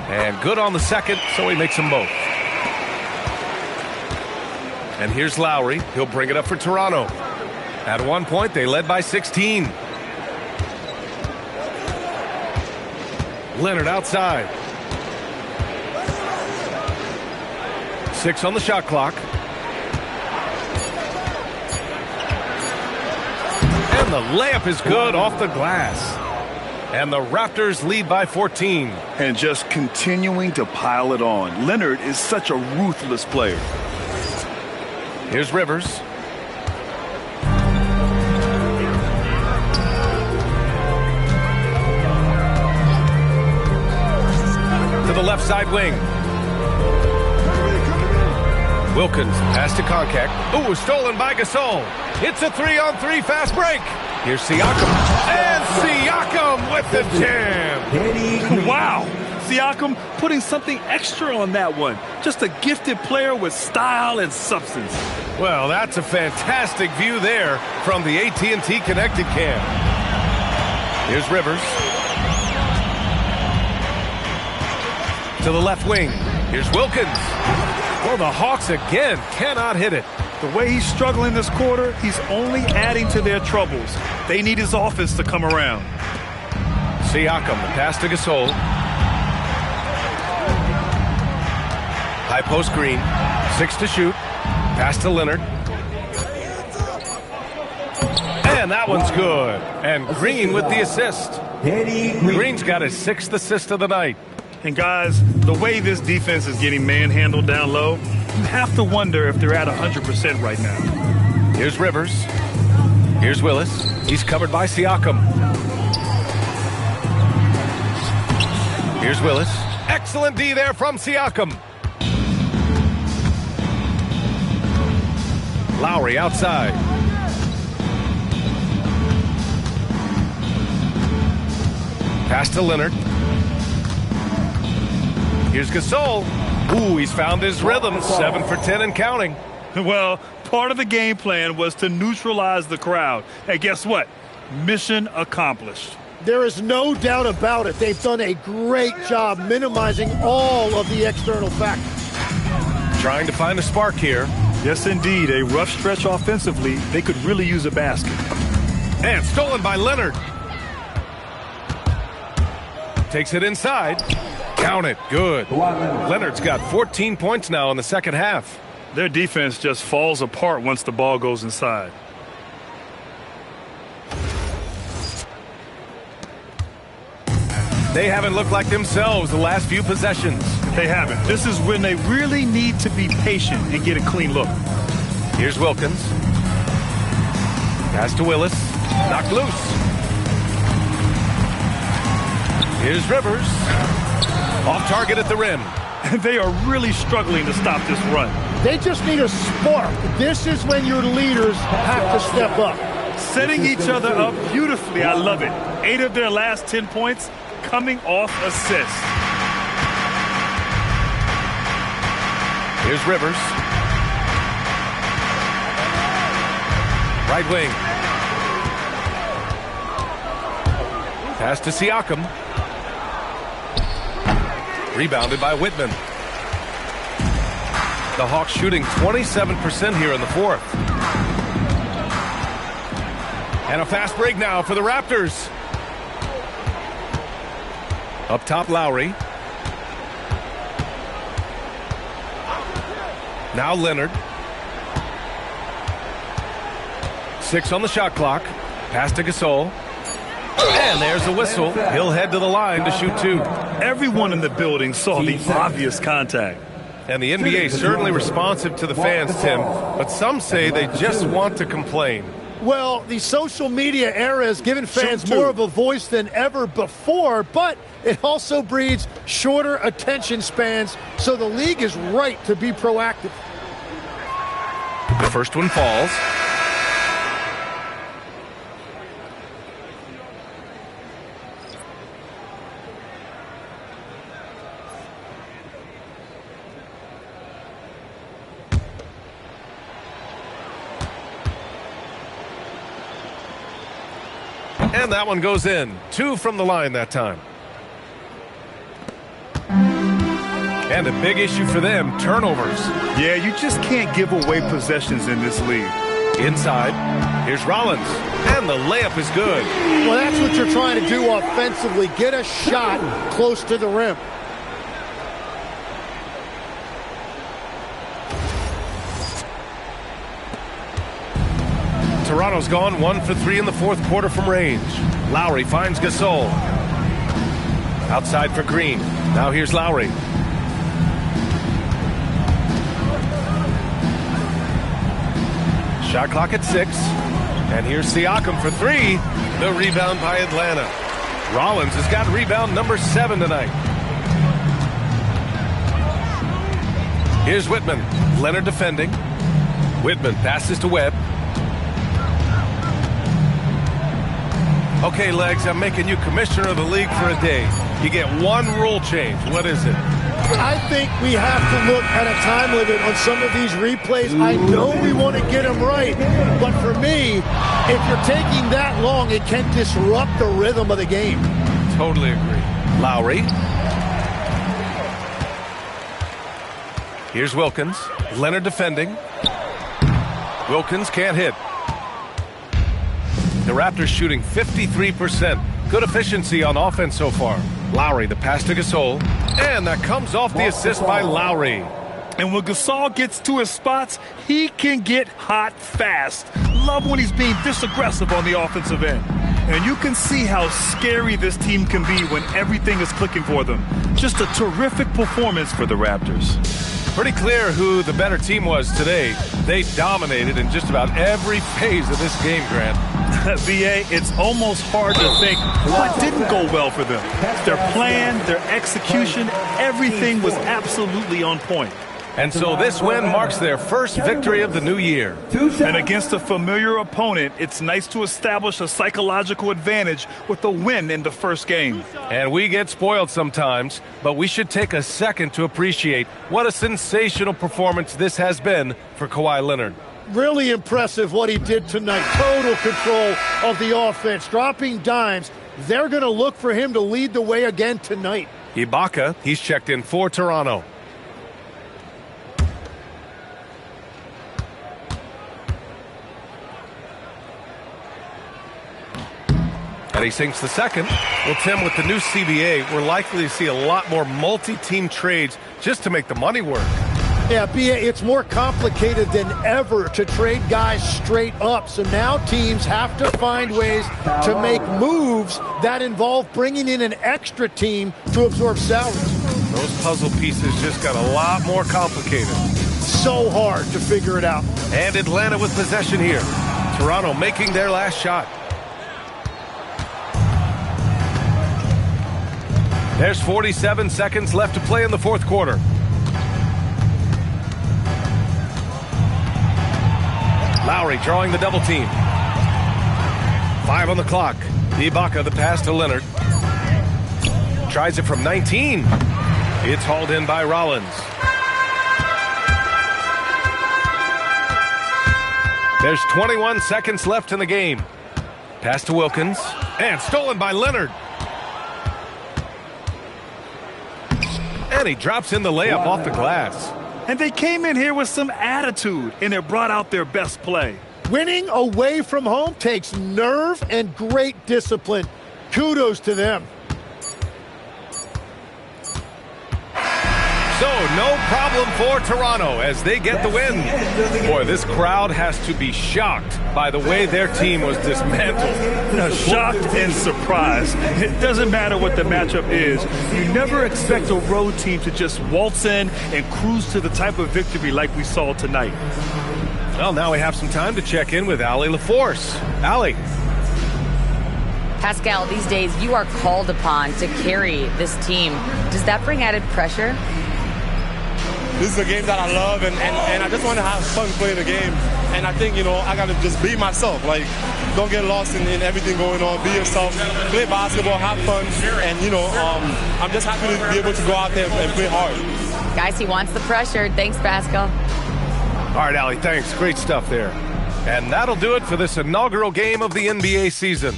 And good on the second, so he makes them both. And here's Lowry. He'll bring it up for Toronto. At one point, they led by 16. Leonard outside. 6 on the shot clock. And the layup is good off the glass. And the Raptors lead by 14. And just continuing to pile it on. Leonard is such a ruthless player. Here's Rivers. To the left side wing. Wilkins pass to Konkek. Ooh, stolen by Gasol. It's a 3-on-3 fast break. Here's Siakam. And Siakam with the jam. Wow. Siakam putting something extra on that one. Just a gifted player with style and substance. Well, that's a fantastic view there from the AT&T Connected Cam. Here's Rivers. To the left wing. Here's Wilkins. Well, the Hawks again cannot hit it. The way he's struggling this quarter, he's only adding to their troubles. They need his offense to come around. Siakam, the pass to Gasol. High post Green. 6 to shoot. Pass to Leonard. And that one's good. And Green with the assist. Green's got his 6th assist of the night. And guys, the way this defense is getting manhandled down low, you have to wonder if they're at 100% right now. Here's Rivers. Here's Willis. He's covered by Siakam. Here's Willis. Excellent D there from Siakam. Lowry outside. Pass to Leonard. Here's Gasol. Ooh, he's found his rhythm. 7 for 10 and counting. Well, part of the game plan was to neutralize the crowd. And guess what? Mission accomplished. There is no doubt about it. They've done a great job minimizing all of the external factors. Trying to find a spark here. Yes, indeed. A rough stretch offensively. They could really use a basket. And stolen by Leonard. Takes it inside. Count it. Good. Leonard's got 14 points now in the second half. Their defense just falls apart once the ball goes inside. They haven't looked like themselves the last few possessions. They haven't. This is when they really need to be patient and get a clean look. Here's Wilkins. Pass to Willis. Knocked loose. Here's Rivers. Off target at the rim. They are really struggling to stop this run. They just need a spark. This is when your leaders have to step up. Setting each other up beautifully. I love it. 8 of their last 10 points coming off assists. Here's Rivers. Right wing. Pass to Siakam. Rebounded by Whitman. The Hawks shooting 27% here in the fourth. And a fast break now for the Raptors. Up top, Lowry. Now Leonard. 6 on the shot clock. Pass to Gasol. And there's the whistle. He'll head to the line to shoot 2. Everyone in the building saw the obvious contact. And the NBA certainly responsive to the fans, Tim. But some say they just want to complain. Well, the social media era has given fans more of a voice than ever before, but it also breeds shorter attention spans, so the league is right to be proactive. The first one falls. And that one goes in. 2 from the line that time. And a big issue for them, turnovers. Yeah, you just can't give away possessions in this league. Inside, here's Rollins. And the layup is good. Well, that's what you're trying to do offensively. Get a shot close to the rim. Toronto's gone 1 for 3 in the fourth quarter from range. Lowry finds Gasol. Outside for Green. Now here's Lowry. Shot clock at 6. And here's Siakam for 3. The rebound by Atlanta. Rollins has got rebound number 7 tonight. Here's Whitman. Leonard defending. Whitman passes to Webb. Okay, Legs, I'm making you commissioner of the league for a day. You get one rule change. What is it? I think we have to look at a time limit on some of these replays. I know we want to get them right, but for me, if you're taking that long, it can disrupt the rhythm of the game. Totally agree. Lowry. Here's Wilkins. Leonard defending. Wilkins can't hit. The Raptors shooting 53%. Good efficiency on offense so far. Lowry, the pass to Gasol. And that comes off the assist by Lowry. And when Gasol gets to his spots, he can get hot fast. Love when he's being this aggressive on the offensive end. And you can see how scary this team can be when everything is clicking for them. Just a terrific performance for the Raptors. Pretty clear who the better team was today. They dominated in just about every phase of this game, Grant. VA, it's almost hard to think what didn't go well for them. Their plan, their execution, everything was absolutely on point. And so this win marks their first victory of the new year. And against a familiar opponent, it's nice to establish a psychological advantage with a win in the first game. And we get spoiled sometimes, but we should take a second to appreciate what a sensational performance this has been for Kawhi Leonard. Really impressive what he did tonight. Total control of the offense, dropping dimes. They're going to look for him to lead the way again tonight. Ibaka, he's checked in for Toronto. And he sinks the second. Well, Tim, with the new CBA, we're likely to see a lot more multi-team trades just to make the money work. Yeah, it's more complicated than ever to trade guys straight up. So now teams have to find ways to make moves that involve bringing in an extra team to absorb salaries. Those puzzle pieces just got a lot more complicated. So hard to figure it out. And Atlanta with possession here. Toronto making their last shot. There's 47 seconds left to play in the fourth quarter. Lowry drawing the double team. 5 on the clock. Ibaka, the pass to Leonard. Tries it from 19. It's hauled in by Rollins. There's 21 seconds left in the game. Pass to Wilkins. And stolen by Leonard. And he drops in the layup off the glass. And they came in here with some attitude, and it brought out their best play. Winning away from home takes nerve and great discipline. Kudos to them. So, no problem for Toronto as they get the win. Boy, this crowd has to be shocked by the way their team was dismantled. Shocked and surprised. It doesn't matter what the matchup is. You never expect a road team to just waltz in and cruise to the type of victory like we saw tonight. Well, now we have some time to check in with Allie LaForce. Allie. Pascal, these days you are called upon to carry this team. Does that bring added pressure? This is a game that I love, and I just want to have fun playing the game. And I think, I got to just be myself. Like, don't get lost in everything going on. Be yourself. Play basketball, have fun. And, I'm just happy to be able to go out there and play hard. Guys, he wants the pressure. Thanks, Pascal. All right, Allie, thanks. Great stuff there. And that'll do it for this inaugural game of the NBA season.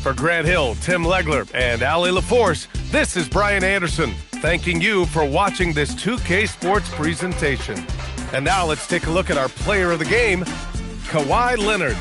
For Grant Hill, Tim Legler, and Allie LaForce, this is Brian Anderson, thanking you for watching this 2K Sports presentation. And now let's take a look at our player of the game, Kawhi Leonard.